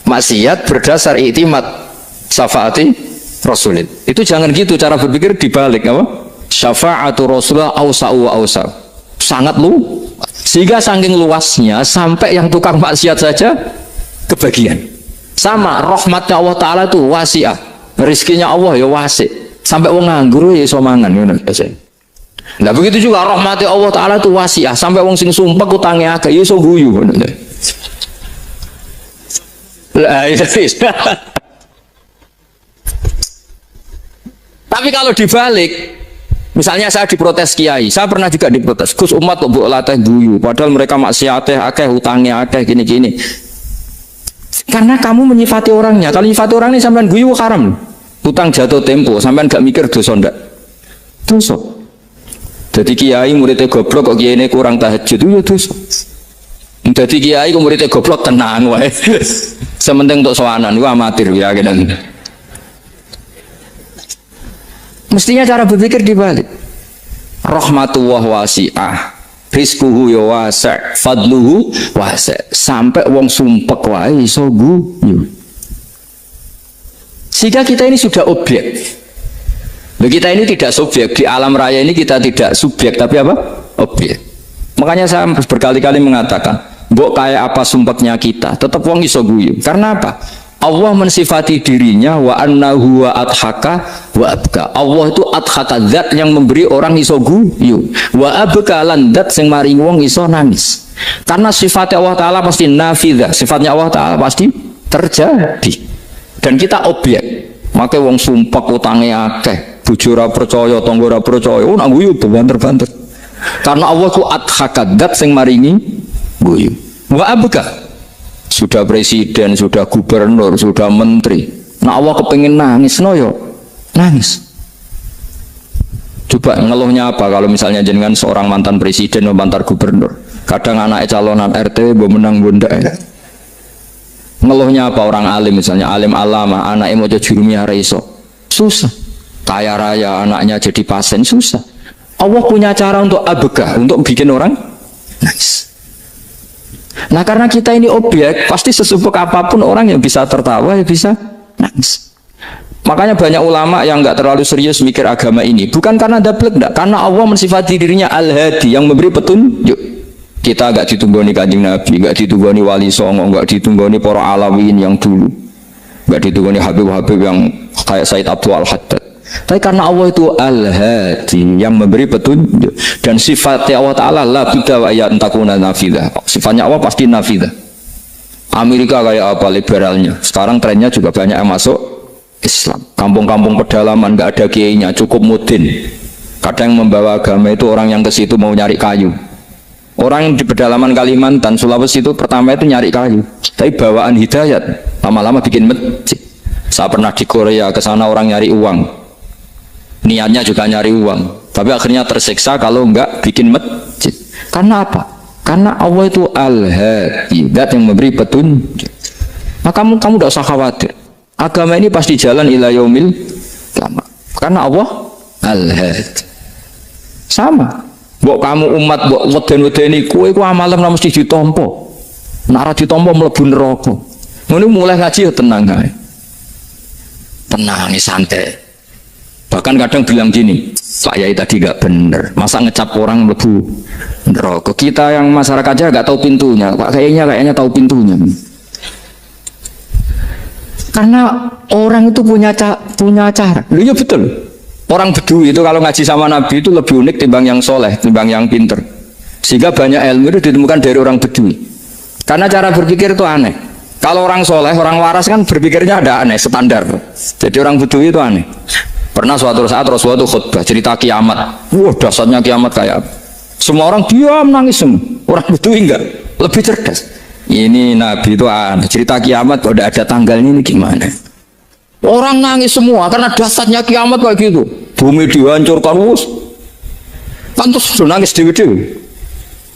maksiat berdasar iktimat syafaati Rasul. Itu jangan gitu cara berpikir, dibalik apa? Syafaatu Rasulullah awsa'u wa awsa'u. Sangat lu. Sehingga saking luasnya sampai yang tukang maksiat saja kebagian. Sama rahmatnya Allah Ta'ala itu wasi'ah. Rizkinya Allah ya wasik, sampai wong nganggur ya iso mangan ngono biasa. Nah begitu juga rahmati Allah Taala itu wasiah, sampai wong sing sumpek utange akeh ya iso guyu ngono. Lah iya. Tapi kalau dibalik, misalnya saya diprotes kiai, saya pernah juga diprotes, Gus umat kok mbok latih guyu, padahal mereka maksiate akeh, utange akeh gini-gini. Karena kamu menyifati orangnya. Kalau menyifati orang ini sampean guyu haram. Utang jatuh tempo, sampean gak mikir dosa ndak? Dosa. Jadi kiai muridnya goblok kok kiai ini kurang tahajud itu ya dosa. Jadi kiai kok muridnya goblok tenang wae. Sementing untuk sowanan itu amatir ya gitu. Mestinya cara berpikir dibalik. Rahmatullah wasi'ah, rizkuhu ya wasi', fadluhu wasi'. Sampai wong sumpek wae iso guyu. Sehingga kita ini sudah objek. Loh, kita ini tidak subjek. Di alam raya ini kita tidak subjek, tapi apa? Objek. Makanya saya berkali-kali mengatakan, mbok kayak apa sumpeknya kita, tetap wong iso guyu. Karena apa? Allah mensifati dirinya wa annahu wa adhaka wa abka. Allah itu adhaka, zat yang memberi orang iso guyu, wa abka lan zat sing maringi wong iso nangis. Karena sifatnya Allah Ta'ala pasti nafidah, sifatnya Allah Ta'ala pasti terjadi. Dan kita objek. Makanya wong sumpah utangnya akeh, bojo ora percaya, tangga ora percaya, nak guyu banter-banter. Karena Allah itu adhaka, zat sing maringi guyu. Wa abka, sudah presiden, sudah gubernur, sudah menteri. Nah Allah kepengin nangis, no yo nangis. Coba ngeluhnya apa kalau misalnya jenengan seorang mantan presiden atau mantan gubernur, kadang anak calonan RT menang bunda. Ngeluhnya apa orang alim, misalnya alim alama, anaknya mau jadi jurumiyah reiso, susah. Kaya raya anaknya jadi pasien, susah. Allah punya cara untuk abegah, untuk bikin orang nangis. Nah karena kita ini objek, pasti sesubuk apapun orang yang bisa tertawa, yang bisa nangis. Makanya banyak ulama yang nggak terlalu serius mikir agama ini, bukan karena dablek, enggak, karena Allah mensifati dirinya Al-Hadi, yang memberi petunjuk. Kita nggak ditunggoni Kanjeng Nabi, nggak ditunggoni Wali Songo, nggak ditunggoni para alawin yang dulu, nggak ditunggoni Habib-Habib yang kayak Said Abdul Al-Haddad. Tapi karena Allah itu Al-Hadi, yang memberi petunjuk, dan sifatnya Allah Ta'ala la budda wa ya antakuna nafidah. Sifatnya Allah pasti nafidah. Amerika kayak apa liberalnya, sekarang trennya juga banyak yang masuk Islam. Kampung-kampung pedalaman nggak ada kiainya, cukup mudin. Kadang yang membawa agama itu orang yang ke situ mau nyari kayu. Orang yang di pedalaman Kalimantan, Sulawesi itu pertama itu nyari kayu, tapi bawaan hidayat, lama-lama bikin masjid. Saya pernah di Korea, ke sana orang nyari uang, niatnya juga nyari uang, tapi akhirnya tersiksa kalau enggak bikin masjid. Karena apa? Karena Allah itu Al-Hadi, zat yang memberi petunjuk. Maka kamu tidak usah khawatir, agama ini pasti jalan ila yaumil qiyamah. Karena Allah Al-Hadi. Sama. Mbok kamu umat mbok weden-wedeni kowe ku amalan mesti ditampa. Nek ora ditampa mlebu neraka. Ngono mulai ngaji ya tenang ae. Tenang, santai. Bahkan kadang bilang gini, Pak Yai tadi gak bener, masa ngecap orang mlebu neraka. Kita yang masyarakat aja gak tahu pintunya, Pak kayaknya tahu pintunya. Karena orang itu punya cara. Loh ya betul. Orang Bedui itu kalau ngaji sama Nabi itu lebih unik timbang yang soleh, timbang yang pinter. Sehingga banyak ilmu itu ditemukan dari orang Bedui. Karena cara berpikir itu aneh. Kalau orang soleh, orang waras kan berpikirnya ada aneh, standar. Jadi orang Bedui itu aneh. Pernah suatu saat Rasulullah itu khutbah cerita kiamat. Wah dasarnya kiamat kayak apa? Semua orang diam nangis semua. Orang Bedui enggak, lebih cerdas. Ini Nabi itu aneh, cerita kiamat kalau ada tanggalnya ini gimana? Orang nangis semua karena dasarnya kiamat kayak gitu. Bumi dihancurkan, kan terus nangis dewi-dewi.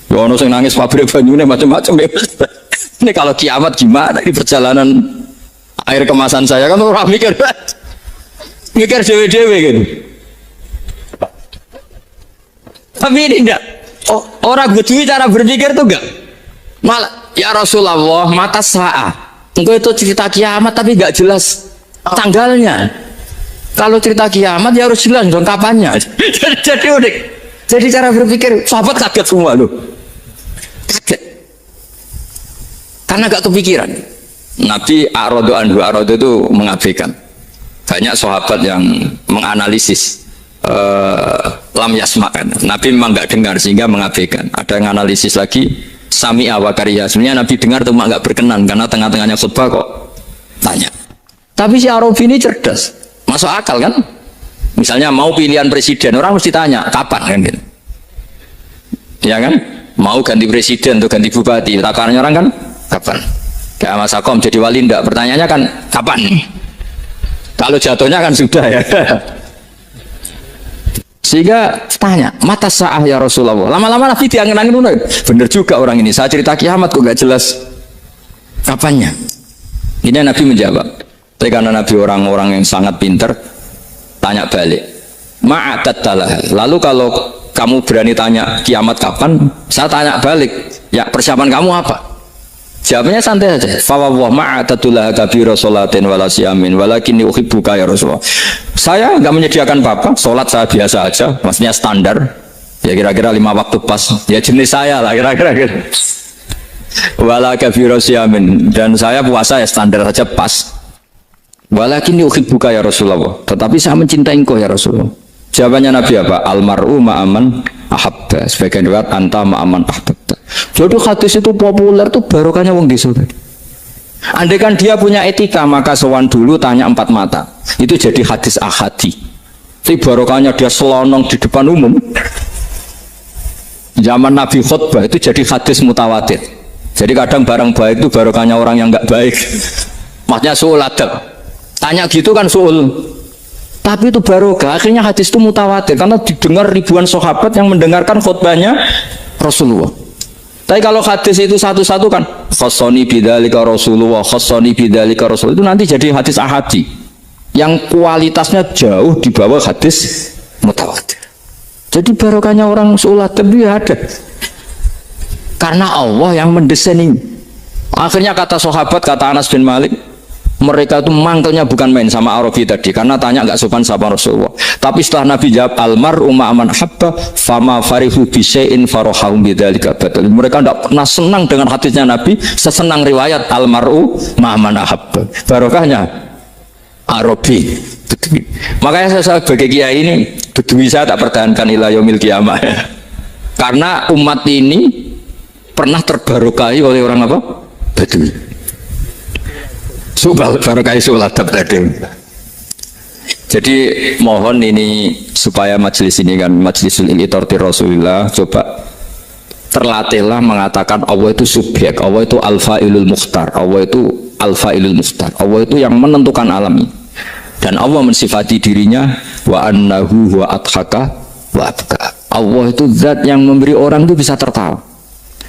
Ya ono sing nangis pabrik banyune macam-macam. Ini kalau kiamat gimana? Ini perjalanan air kemasan saya kan orang mikir dewi-dewi gitu. Tapi ini enggak. Orang Bedui cara berpikir tuh enggak. Malah ya Rasulullah mata saat. Engkau itu cerita kiamat tapi enggak jelas tanggalnya. Kalau cerita kiamat ya harus jelas dong kapannya. Jadi unik. Jadi cara berpikir sahabat kaget semua loh. Kaget. Karena gak kepikiran. Nabi A'radu anhu, A'radu itu mengabaikan. Banyak sahabat yang menganalisis lam yasmakan. Nabi memang gak dengar sehingga mengabaikan. Ada yang analisis lagi sami'a wa kariha. Sebenarnya Nabi dengar cuma gak berkenan karena tengah-tengahnya khutbah kok tanya. Tapi si Arabi ini cerdas, masuk akal kan? Misalnya mau pilihan presiden, orang mesti tanya kapan kan gitu. Ya kan? Mau ganti presiden atau ganti bupati, takarannya orang kan kapan? Kayak Mas Akom jadi wali ndak? Pertanyaannya kan kapan? Kalau jatuhnya kan sudah ya. Sehingga tanya, mata sa'ah ya Rasulullah. Lama-lama Nabi diangin-angin, bener juga orang ini. Saya cerita kiamat kok gak jelas kapannya. Ini Nabi menjawab. Tapi karena Nabi orang-orang yang sangat pinter, tanya balik. Ma'atattalah. Lalu kalau kamu berani tanya kiamat kapan, saya tanya balik. Ya persiapan kamu apa? Jawabnya santai aja. Fawwah ma'atattalah kabira sholatin wala siyamin walakinni uhibbuka ya Rasulullah. Saya nggak menyediakan apa-apa, sholat saya biasa aja, maksudnya standar. Ya kira-kira 5 waktu pas. Ya jenis saya lah kira-kira gitu. Wala kafiru siyamin, dan saya puasa ya standar saja pas. Walakin uhibbuka ya Rasulullah, tetapi saya mencintai engkau ya Rasulullah. Jawabannya Nabi apa? Almaru ma'aman ahabba. Sebagian riwayat anta ma'aman ahbabta. Jadi hadis itu populer tuh barokahnya wong desa. Andai kan dia punya etika, maka sowan dulu tanya 4 mata. Itu jadi hadis ahadi. Tapi barokahnya dia selonong di depan umum. Zaman Nabi khutbah itu jadi hadis mutawatir. Jadi kadang barang baik itu barokahnya orang yang enggak baik. Maksudnya suul adab. Tanya gitu kan suul. Tapi itu barokah. Akhirnya hadis itu mutawatir karena didengar ribuan sahabat yang mendengarkan khutbahnya Rasulullah. Tapi kalau hadis itu satu-satu kan khassani bidzalika Rasulullah, khassani bidzalika Rasul, itu nanti jadi hadis ahadi yang kualitasnya jauh di bawah hadis mutawatir. Jadi barokahnya orang suul adab itu ada. Karena Allah yang mendesain ini. Akhirnya kata sahabat, kata Anas bin Malik, mereka itu mangkelnya bukan main sama Arabi tadi, karena tanya nggak sopan sama Rasulullah. Tapi setelah Nabi jawab almar ma'aman habba fama farihu bisyai'in farahum bidzalika batal. Mereka tidak pernah senang dengan hadisnya Nabi sesenang riwayat almaru ma'aman habba. Barokahnya Arabi. Makanya saya sebagai kiai ini bedui saya tak pertahankan ila yaumil qiyamah. Karena umat ini pernah terbarokahi oleh orang apa? Bedui. Subal barokah suladab tadi. Jadi mohon ini supaya majelis ini kan majlisul iltorti Rasulullah, coba terlatihlah mengatakan Allah itu subjek, Allah itu al-fa'ilul mukhtar, Allah itu al-fa'ilul mukhtar, Allah itu yang menentukan alam ini. Dan Allah mensifati dirinya wa annahu wa adhaka wa abka. Allah itu zat yang memberi orang itu bisa tertawa.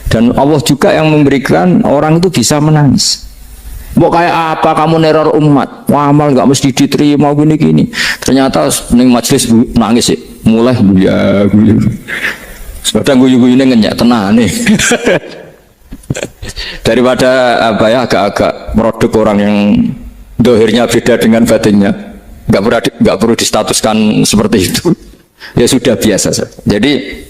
Dan Allah juga yang memberikan orang itu bisa menangis. Mau kayak apa kamu neror umat, wah, amal nggak mesti diterima gini-gini. Ternyata ning majelis nangis sih, mulai guya. Sedang guyu-guyu ini ngenyak tenang nih. Daripada apa ya agak-agak merodok orang yang dohirnya beda dengan batinnya, nggak perlu distatuskan seperti itu. Ya sudah biasa saja. Jadi,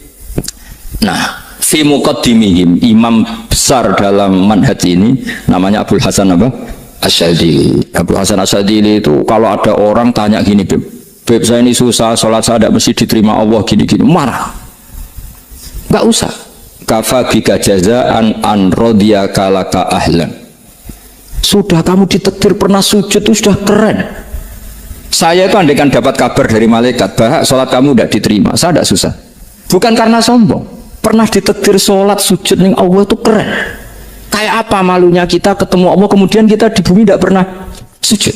nah. Fi muqaddimihim, imam besar dalam manhaj ini namanya Abul Hasan apa? Asyadzili. Abul Hasan Asyadzili itu kalau ada orang tanya gini, Beb saya ini susah, sholat saya tidak mesti diterima Allah gini-gini, marah. Nggak usah. Kafa bika jazaan an radiyaka laka ahlan. Sudah kamu ditakdir pernah sujud itu sudah keren. Saya itu andaikan dapat kabar dari malaikat bahwa sholat kamu tidak diterima, saya tidak susah. Bukan karena sombong. Pernah ditakdir sholat sujud ning Allah itu keren. Kayak apa malunya kita ketemu Allah kemudian kita di bumi tidak pernah sujud.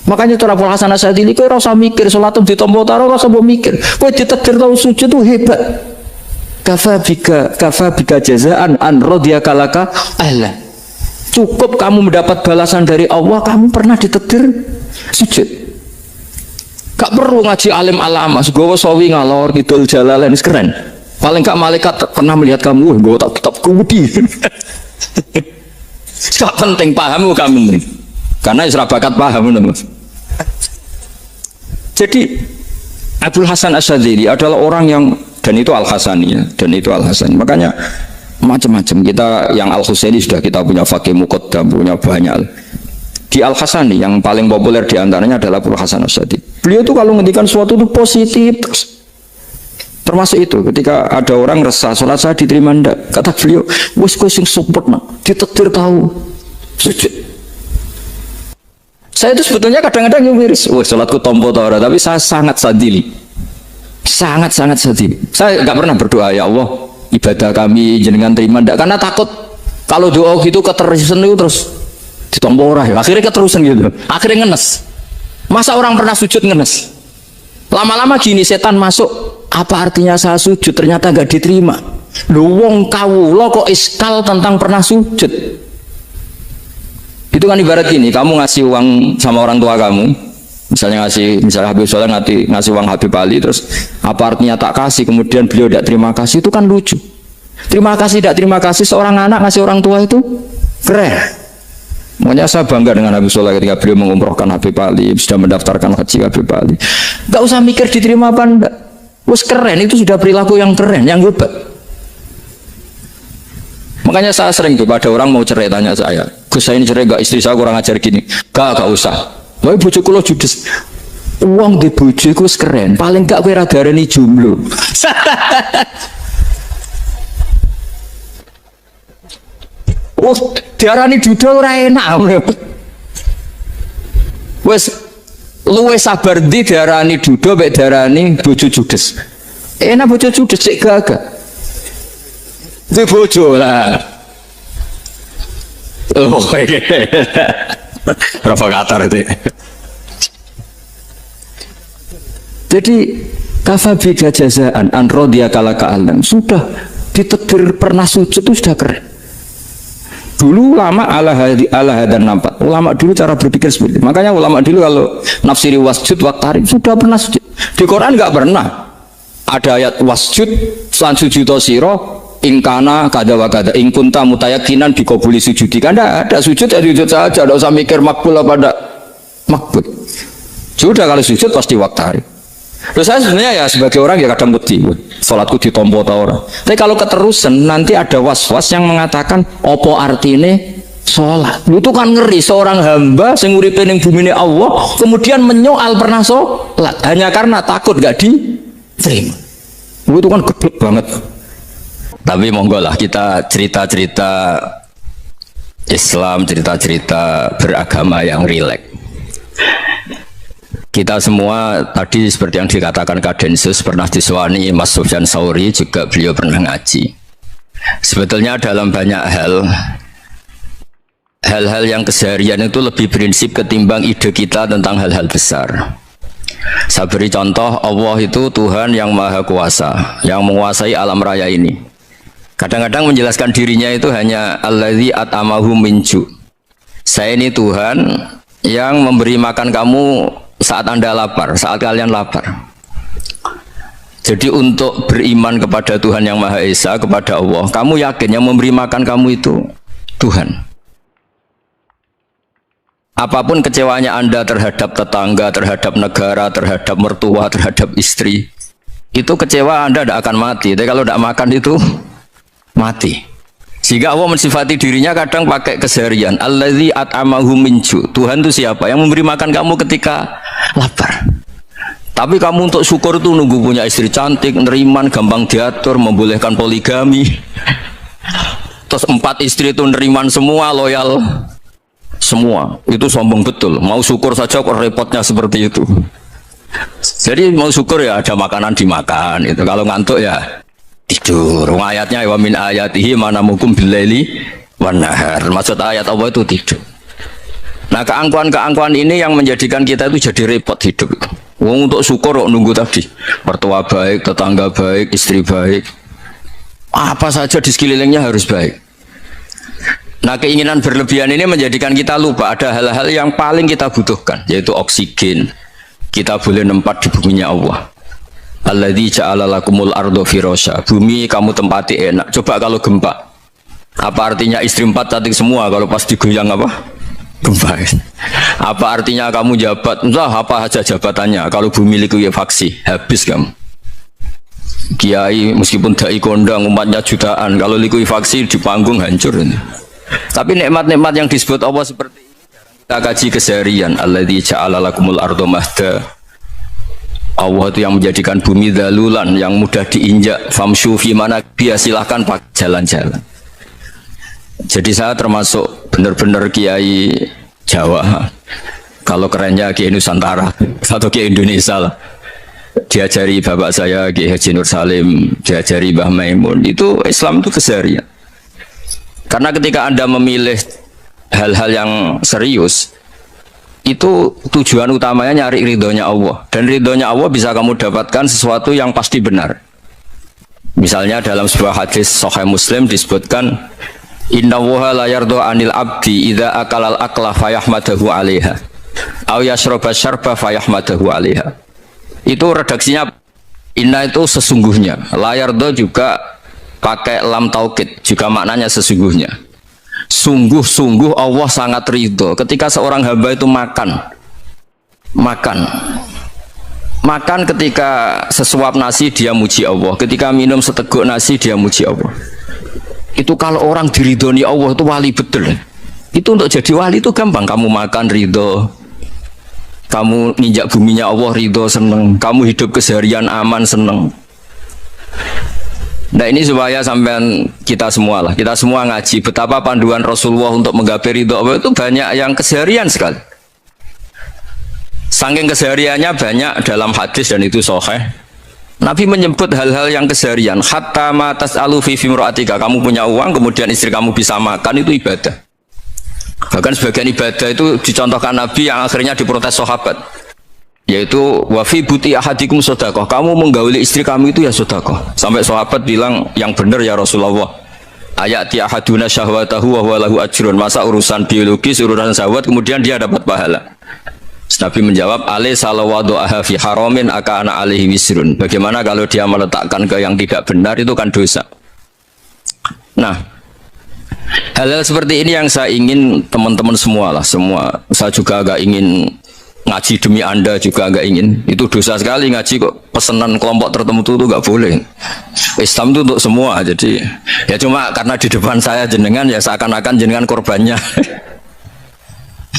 Makanya cara Abul Hasan Asyadzili kowe ora usah mikir sholat ditampa taro ora usah mikir. Kowe ditakdir tau sujud itu hebat. Kafa bika jazaan an radiyaka laka ahla. Cukup kamu mendapat balasan dari Allah, kamu pernah ditakdir sujud. Gak perlu ngaji alim alama, segowo sawi ngalor kidul jalalain keren. Paling gak malaikat pernah melihat kamu, gue tak tetap kudi. Gak penting paham kamu nih, karena isra bakat paham nih. Jadi Abul Hasan Asyadzili adalah orang yang, dan itu Al Hasani ya, dan itu Al Hasani. Makanya macam-macam kita yang Al Husaini sudah kita punya fakih muqaddam, punya banyak. Di Al Hasani yang paling populer diantaranya adalah Abul Hasan Asyadzili. Beliau itu kalau ngendikan sesuatu itu positif terus. Termasuk itu ketika ada orang resah sholat saya diterima ndak, kata beliau wis kowe sing support nak ditakdir tahu sujud. Saya itu sebetulnya kadang-kadang yang miris, wah sholatku tompo ta ora, tapi saya sangat sadili, sangat sadili. Saya nggak pernah berdoa ya Allah ibadah kami jenengan terima ndak, karena takut kalau doa gitu keterusan itu terus ditompo ora ya, akhirnya keterusan gitu, akhirnya ngenes. Masa orang pernah sujud ngenes? Lama-lama gini setan masuk, apa artinya saya sujud ternyata gak diterima. Lu wong kawula kok iskal tentang pernah sujud. Itu kan ibarat gini, kamu ngasih uang sama orang tua kamu, misalnya Habib Soleh ngasih uang Habib Ali, terus apa artinya tak kasih, kemudian beliau tidak terima kasih, itu kan lucu. Terima kasih tidak terima kasih, seorang anak ngasih orang tua itu keren. Makanya saya bangga dengan Habib Soleh ketika beliau mengumrohkan Habib Ali, sudah mendaftarkan haji Habib Ali. Gak usah mikir diterima apa enggak. Wes keren, itu sudah perilaku yang keren, yang hebat. Makanya saya sering tuh pada orang mau cerai tanya saya, Gus saya ini cerai gak, istri saya kurang ajar gini. Gak usah. Wah bojo kula judes. Uang di bojo iku keren. Paling gak kowe ra darani jomblo. Oh, diarani duda ora enak. Wes luwe sabar ndi diarani duda mek diarani bojo judes. Enak bojo judes sik gagah. Di bojo lah. Oh, provokator itu. Jadi kafabi jazaan an rodiya kala ka'alam sudah ditetir pernah sujud itu sudah keren. Dulu ulama ala hadan nampak. Ulama dulu cara berpikir seperti itu. Makanya ulama dulu kalau nafsiri wasjud waktari sudah pernah sujud. Di Quran nggak pernah ada ayat wasjud lan sujudo siro ingkana kada wa kada ingkunta mutayakinan dikabuli sujudi. Kan ada sujud ya sujud saja, tidak usah mikir makbul apa tidak makbul. Sudah kalau sujud pasti waktari. Terus saya sebenarnya ya sebagai orang ya kadang bukti sholatku ditompo atau orang. Tapi kalau keterusan nanti ada was-was yang mengatakan opo artine sholat. Itu kan ngeri seorang hamba sing uripe ning bumine Allah kemudian menyoal pernah sholat hanya karena takut gak diterima. Itu kan geblek banget. Tapi monggo lah kita cerita-cerita Islam, cerita-cerita beragama yang rileks. Kita semua tadi seperti yang dikatakan Kak Densus pernah disewani Mas Sufyan Sauri, juga beliau pernah ngaji. Sebetulnya dalam banyak hal-hal yang keseharian itu lebih prinsip ketimbang ide kita tentang hal-hal besar. Saya beri contoh, Allah itu Tuhan yang maha kuasa, yang menguasai alam raya ini. Kadang-kadang menjelaskan dirinya itu hanya alladzi at'amahu min ju'. Saya ini Tuhan yang memberi makan kamu saat Anda lapar, saat kalian lapar. Jadi untuk beriman kepada Tuhan yang Maha Esa, kepada Allah, kamu yakin yang memberi makan kamu itu Tuhan. Apapun kecewanya Anda terhadap tetangga, terhadap negara, terhadap mertua, terhadap istri, itu kecewa Anda tidak akan mati. Tapi kalau tidak makan itu mati. Sehingga Allah mensifati dirinya kadang pakai keseharian. Alladzi at'amahu min ju'. Tuhan itu siapa? Yang memberi makan kamu ketika lapar. Tapi kamu untuk syukur itu nunggu punya istri cantik, neriman, gampang diatur, membolehkan poligami. Terus 4 istri itu neriman semua, loyal semua. Itu sombong betul. Mau syukur saja kok repotnya seperti itu. Jadi mau syukur ya ada makanan dimakan. Itu kalau ngantuk ya tidur. Ayatnya wa min ayatihi manamukum billaili wan nahar. Maksud ayat Allah itu tidur. Nah, keangkuhan-keangkuhan ini yang menjadikan kita itu jadi repot hidup. Wong untuk syukur kok nunggu tadi. Mertua baik, tetangga baik, istri baik. Apa saja di sekelilingnya harus baik. Nah, keinginan berlebihan ini menjadikan kita lupa ada hal-hal yang paling kita butuhkan, yaitu oksigen. Kita boleh nempat di buminya Allah. Alladzi ja'ala lakumul ardo firasya. Bumi kamu tempati enak. Coba kalau gempa. Apa artinya istri 4 cantik semua kalau pas digoyang apa? Gempa. Apa artinya kamu jabat? Entah apa aja jabatannya. Kalau bumi likuifaksi, habis kamu. Kiai meskipun dai kondang umatnya jutaan, kalau likuifaksi di panggung hancur ini. Tapi nikmat-nikmat yang disebut Allah seperti ini kita kaji keseharian. Alladzi ja'ala lakumul ardo mahda. Allah itu yang menjadikan bumi dalulan yang mudah diinjak. Famshu fi mana biya, silahkan pakai jalan-jalan. Jadi saya termasuk benar-benar kiai Jawa. Kalau kerennya kiai Nusantara atau kiai Indonesia lah. Diajari bapak saya Kiai Haji Nur Salim, diajari Mbah Maimun. Itu Islam itu keseharian. Karena ketika Anda memilih hal-hal yang serius, itu tujuan utamanya nyari ridhonya Allah, dan ridhonya Allah bisa kamu dapatkan sesuatu yang pasti benar. Misalnya dalam sebuah hadis Sahih Muslim disebutkan Inna woha la yardo anil abdi idha akalal akla fayahmadahu alaiha aw yashroba syarba fayahmadahu alaiha. Itu redaksinya inna itu sesungguhnya, la yardo juga pakai lam taukid, juga maknanya sesungguhnya. Sungguh-sungguh Allah sangat ridho ketika seorang hamba itu makan ketika sesuap nasi dia muji Allah, ketika minum seteguk nasi dia muji Allah. Itu kalau orang diridhoni Allah itu wali betul. Itu untuk jadi wali itu gampang. Kamu makan ridho, kamu nginjak buminya Allah ridho seneng, kamu hidup keseharian aman seneng. Nah ini supaya sampean kita semua ngaji betapa panduan Rasulullah untuk menggapai ridho Allah itu banyak yang keseharian sekali. Saking kesehariannya banyak dalam hadis dan itu sahih. Nabi menyebut hal-hal yang keseharian. Hatta ma tas'alu fi fimra'atika. Kamu punya uang, kemudian istri kamu bisa makan, itu ibadah. Bahkan sebagian ibadah itu dicontohkan Nabi yang akhirnya diprotes sahabat. Yaitu wa fi buti ahadikum sedekah. Kamu menggauli istri kamu itu ya sedekah. Sampai sahabat bilang, yang benar ya Rasulullah. Ayati ahaduna syahwatahu wa huwa lahu ajrun. Masa urusan biologis, urusan syahwat kemudian dia dapat pahala. Nabi menjawab, alaysa lawadu'aha fi haramin akana alaihi wisrun. Bagaimana kalau dia meletakkan ke yang tidak benar, itu kan dosa. Nah, hal-hal seperti ini yang saya ingin teman-teman semua lah, semua. Saya juga agak ingin ngaji demi Anda juga agak ingin. Itu dosa sekali ngaji kok pesanan kelompok tertentu itu gak boleh. Islam itu untuk semua. Jadi ya cuma karena di depan saya jenengan ya seakan-akan jenengan korbannya.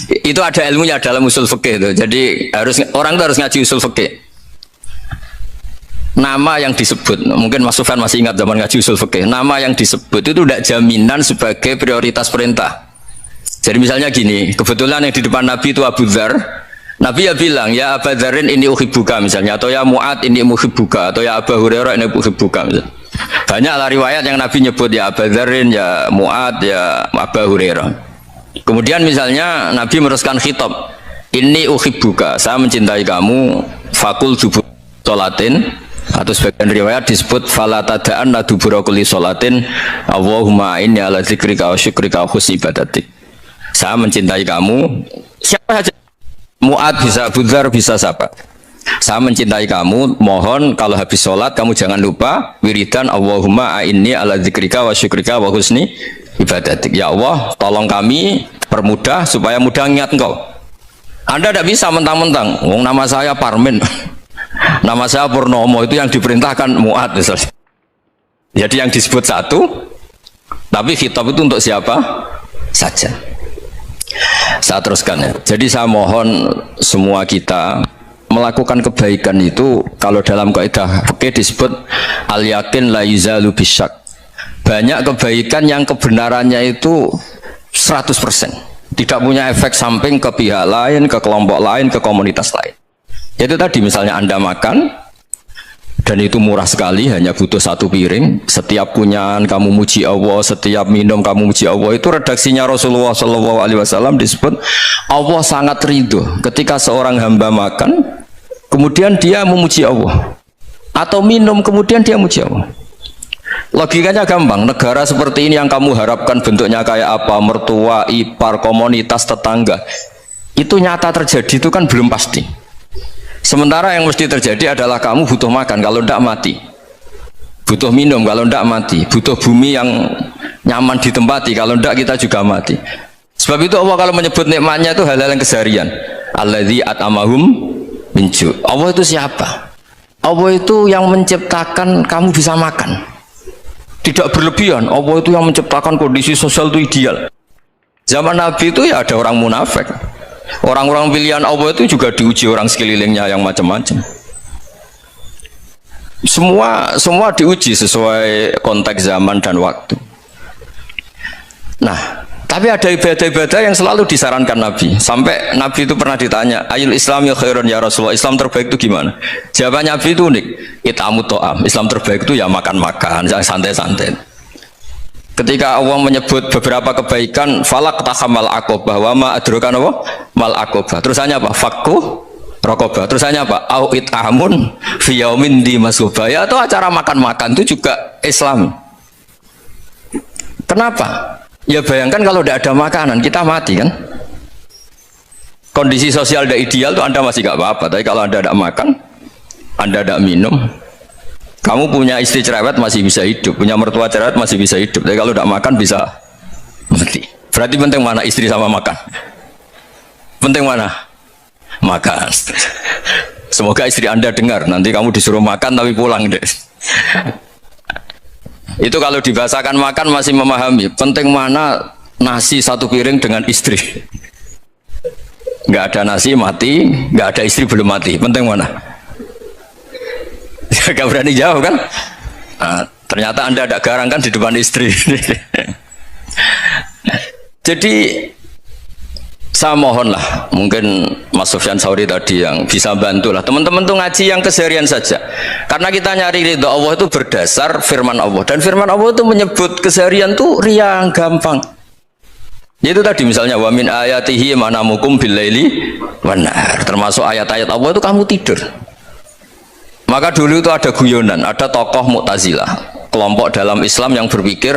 Itu ada ilmunya dalam usul fikih itu. Jadi orang itu harus ngaji usul fikih. Nama yang disebut, mungkin Mas Sufyan masih ingat zaman ngaji usul fikih. Nama yang disebut itu tidak jaminan sebagai prioritas perintah. Jadi misalnya gini, kebetulan yang di depan Nabi itu Abu Dzar. Nabi ya bilang, ya Abu Dzarin ini uhibbuka misalnya, atau ya Mu'ad ini uhibbuka, atau ya Abu Hurairah ini uhibbuka misalnya. Banyaklah riwayat yang Nabi nyebut ya Abu Dzarin, ya Mu'ad, ya Abu Hurairah. Kemudian misalnya Nabi meneruskan khitab, ini uhibbuka, saya mencintai kamu, fakul dubur sholatin, atau sebagian riwayat disebut fala tada'anna dubura kulli sholatin Allahumma inni ala dzikrika wa syukrika wa husni ibadatik. Saya mencintai kamu, siapa saja, Mu'ad bisa, Abu Dzar bisa, siapa. Saya mencintai kamu, mohon kalau habis sholat kamu jangan lupa wiridan Allahumma inni ala dzikrika wa syukrika wa husni ibadatik. Ya Allah, tolong kami permudah supaya mudah ingat engkau. Anda tidak bisa mentang-mentang, oh, nama saya Parmin, nama saya Purnomo, itu yang diperintahkan Mu'ad misalnya. Jadi yang disebut satu, tapi khitab itu untuk siapa saja. Saya teruskan ya. Jadi saya mohon semua kita melakukan kebaikan itu, kalau dalam kaidah fikih disebut al yakin la yuzalu bisyak. Banyak kebaikan yang kebenarannya itu 100%, tidak punya efek samping ke pihak lain, ke kelompok lain, ke komunitas lain. Itu tadi misalnya Anda makan dan itu murah sekali, hanya butuh satu piring, setiap kunyahan kamu muji Allah, setiap minum kamu muji Allah. Itu redaksinya Rasulullah SAW disebut Allah sangat ridho ketika seorang hamba makan kemudian dia memuji Allah, atau minum kemudian dia muji Allah. Logikanya gampang, negara seperti ini yang kamu harapkan bentuknya kayak apa, mertua, ipar, komunitas, tetangga, itu nyata terjadi itu kan belum pasti. Sementara yang mesti terjadi adalah kamu butuh makan, kalau tidak mati, butuh minum, kalau tidak mati, butuh bumi yang nyaman ditempati, kalau tidak kita juga mati. Sebab itu Allah kalau menyebut nikmatnya itu hal-hal yang keseharian. Alladzi at'amahum min ju'. Allah itu siapa? Allah itu yang menciptakan kamu bisa makan. Tidak berlebihan. Allah itu yang menciptakan kondisi sosial itu ideal. Zaman Nabi itu ya ada orang munafik. Orang-orang pilihan Allah itu juga diuji orang sekelilingnya yang macam-macam. Semua diuji sesuai konteks zaman dan waktu. Nah, tapi ada ibadah-ibadah yang selalu disarankan Nabi. Sampai Nabi itu pernah ditanya, ayul Islam ya khairun ya Rasulullah, Islam terbaik itu gimana? Jawabannya Nabi itu unik, itamu to'am. Islam terbaik itu ya makan-makan, yang santai-santai. Ketika Allah menyebut beberapa kebaikan, falak tahamal akobah, wa ma adrokan apa? Mal akobah. Terusannya apa? Fakku rokobah. Terusannya apa? Au itamun fiyaumin di masubaya. Atau acara makan-makan itu juga Islam. Kenapa? Ya bayangkan kalau tidak ada makanan, kita mati kan? Kondisi sosial tidak ideal itu Anda masih gak apa-apa. Tapi kalau Anda tidak makan, Anda tidak minum, kamu punya istri cerewet masih bisa hidup, punya mertua cerewet masih bisa hidup. Tapi kalau tidak makan bisa mati. Berarti penting mana istri sama makan? Penting mana? Makan. Semoga istri Anda dengar. Nanti kamu disuruh makan tapi pulang deh. Itu kalau dibahasakan makan masih memahami. Penting mana nasi satu piring dengan istri. Nggak ada nasi mati, nggak ada istri belum mati. Penting mana? Gak berani jawab kan? Nah, ternyata Anda ada garang kan di depan istri. Jadi saya mohonlah, mungkin Mas Sufyan Sauri tadi yang bisa bantulah teman-teman tuh ngaji yang keseharian saja, karena kita nyari ridho Allah itu berdasar firman Allah, dan firman Allah itu menyebut keseharian tuh riang gampang. Itu tadi misalnya wa min ayatihi manamukum billaili wan nahar, termasuk ayat-ayat Allah itu kamu tidur. Maka dulu itu ada guyonan, ada tokoh Mu'tazilah, kelompok dalam Islam yang berpikir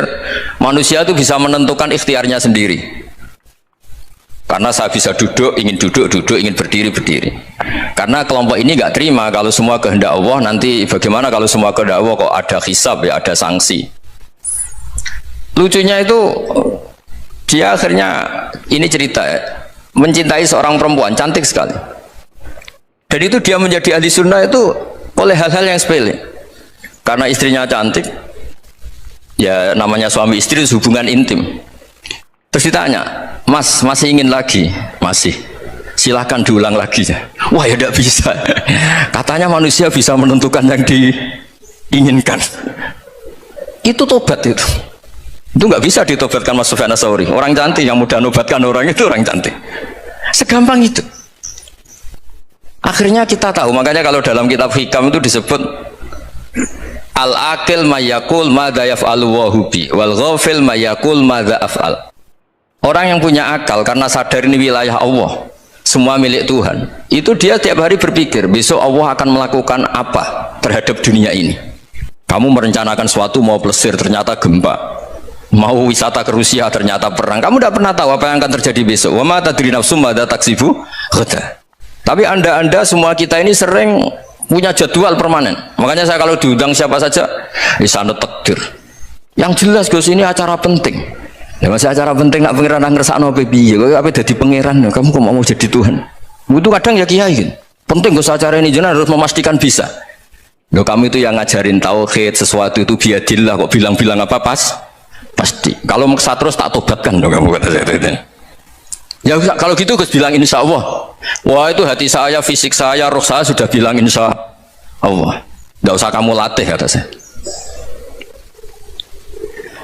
manusia itu bisa menentukan ikhtiarnya sendiri. Karena saya bisa duduk, ingin duduk, ingin berdiri, berdiri. Karena kelompok ini nggak terima kalau semua kehendak Allah, nanti bagaimana kalau semua kehendak Allah kok ada hisab ya, ada sanksi. Lucunya itu dia akhirnya, ini cerita ya, mencintai seorang perempuan cantik sekali. Dan itu dia menjadi ahli sunnah itu oleh hal-hal yang sepele. Karena istrinya cantik, ya namanya suami istri itu hubungan intim. Terus ditanya, Mas, masih ingin lagi? Masih. Silahkan diulang lagi. Wah ya tidak bisa. Katanya manusia bisa menentukan yang diinginkan. Itu tobat itu. Itu nggak bisa ditobatkan Mas Sufyan Ats-Tsauri. Orang cantik yang mudah nobatkan orang itu orang cantik. Segampang itu. Akhirnya kita tahu, makanya kalau dalam kitab Hikam itu disebut al-aqil mayakul madza yaf'alu wa hubi wal ghafil mayakul madza af'al. Orang yang punya akal karena sadar ini wilayah Allah, semua milik Tuhan, itu dia tiap hari berpikir besok Allah akan melakukan apa terhadap dunia ini. Kamu merencanakan suatu mau plesir ternyata gempa, mau wisata ke Rusia ternyata perang. Kamu tidak pernah tahu apa yang akan terjadi besok. Wa ma tadri nafsum madza taksibu ghadan. Tapi anda semua kita ini sering punya jadwal permanen. Makanya saya kalau diundang siapa saja, sanad takdir. Yang jelas Gus ini acara penting. Ya masih acara penting nak pangeran ngersakno piye? Kowe ape dadi pangeran? Kamu kok mau jadi Tuhan? Itu kadang ya kiai kan. Penting Gus acara ini jenengan harus memastikan bisa. Loh kamu itu yang ngajarin tauhid, sesuatu itu biadillah kok bilang-bilang apa pas? Pasti. Kalau maksa terus tak tobatkan loh kamu kata saya itu. Ya kalau gitu Gus bilang insya Allah. Wah itu hati saya, fisik saya, roh saya sudah bilang insya Allah. Tidak usah kamu latih kata saya.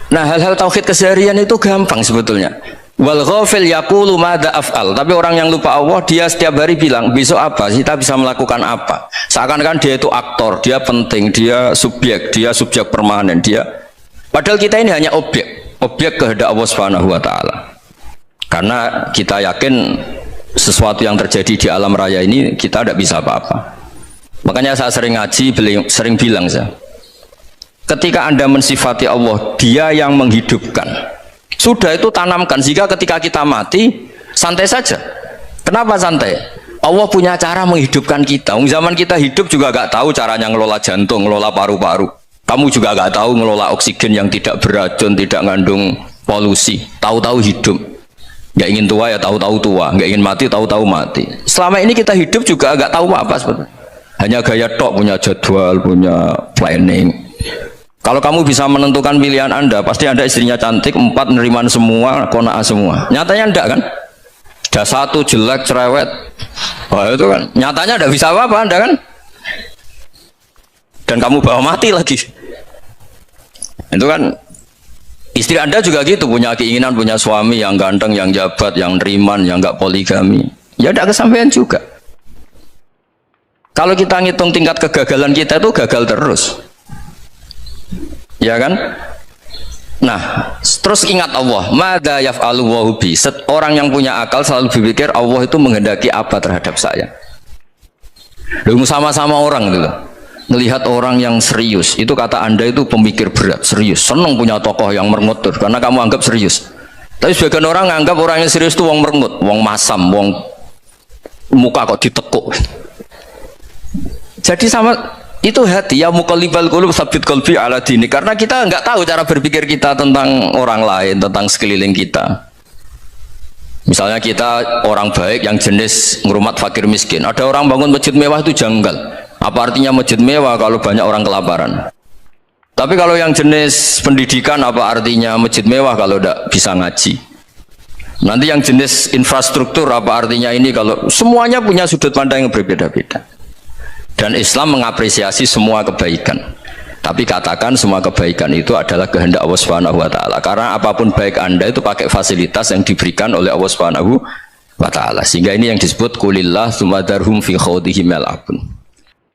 Nah hal-hal tauhid keseharian itu gampang sebetulnya. Wal ghafil yaqulu madza af'al. Tapi orang yang lupa Allah dia setiap hari bilang besok apa? Kita bisa melakukan apa? Seakan-akan dia itu aktor, dia penting, dia subjek permanen, dia. Padahal kita ini hanya objek kehendak Allah Subhanahu wa taala. Karena kita yakin sesuatu yang terjadi di alam raya ini kita tidak bisa apa-apa. Makanya saya sering ngaji, sering bilang saya, ketika Anda mensifati Allah, dia yang menghidupkan. Sudah itu tanamkan, sehingga ketika kita mati, santai saja. Kenapa santai? Allah punya cara menghidupkan kita. Zaman kita hidup juga gak tahu caranya ngelola jantung, ngelola paru-paru. Kamu juga gak tahu ngelola oksigen yang tidak beracun, tidak mengandung polusi. Tahu-tahu hidup. Gak ingin tua ya tahu-tahu tua, gak ingin mati tahu-tahu mati. Selama ini kita hidup juga gak tahu apa sebetulnya. Hanya gaya tok, punya jadwal, punya planning. Kalau kamu bisa menentukan pilihan Anda, pasti Anda istrinya cantik, 4 neriman semua, kona'ah semua. Nyatanya enggak kan? Ada 1 jelek, cerewet. Wah itu kan, nyatanya enggak bisa apa-apa Anda kan? Dan kamu bawa mati lagi. Itu kan, istri Anda juga gitu, punya keinginan, punya suami yang ganteng, yang jabat, yang neriman, yang enggak poligami. Ya enggak kesampaian juga. Kalau kita ngitung tingkat kegagalan kita itu gagal terus. Ya kan? Nah, terus ingat Allah, madza yaf'alu wa bi. Orang yang punya akal selalu berpikir Allah itu menghendaki apa terhadap saya. Lalu sama-sama orang gitu. Melihat orang yang serius, itu kata Anda itu pemikir berat, serius. Senang punya tokoh yang merengut karena kamu anggap serius. Tapi sebagian orang anggap orang yang serius itu wong merengut, wong masam, wong muka kok ditekuk. Jadi sama itu hati ya muqallibal qulub tsabbit qalbi ala dini, karena kita nggak tahu cara berpikir kita tentang orang lain, tentang sekeliling kita. Misalnya kita orang baik yang jenis ngurmat fakir miskin, ada orang bangun masjid mewah itu janggal. Apa artinya masjid mewah kalau banyak orang kelaparan? Tapi kalau yang jenis pendidikan apa artinya masjid mewah kalau tidak bisa ngaji? Nanti yang jenis infrastruktur apa artinya ini kalau semuanya punya sudut pandang yang berbeda-beda. Dan Islam mengapresiasi semua kebaikan. Tapi katakan semua kebaikan itu adalah kehendak Allah Subhanahu wa taala. Karena apapun baik Anda itu pakai fasilitas yang diberikan oleh Allah Subhanahu wa taala. Sehingga ini yang disebut kulillah tsumma darhum fi khawdihim yal'abun.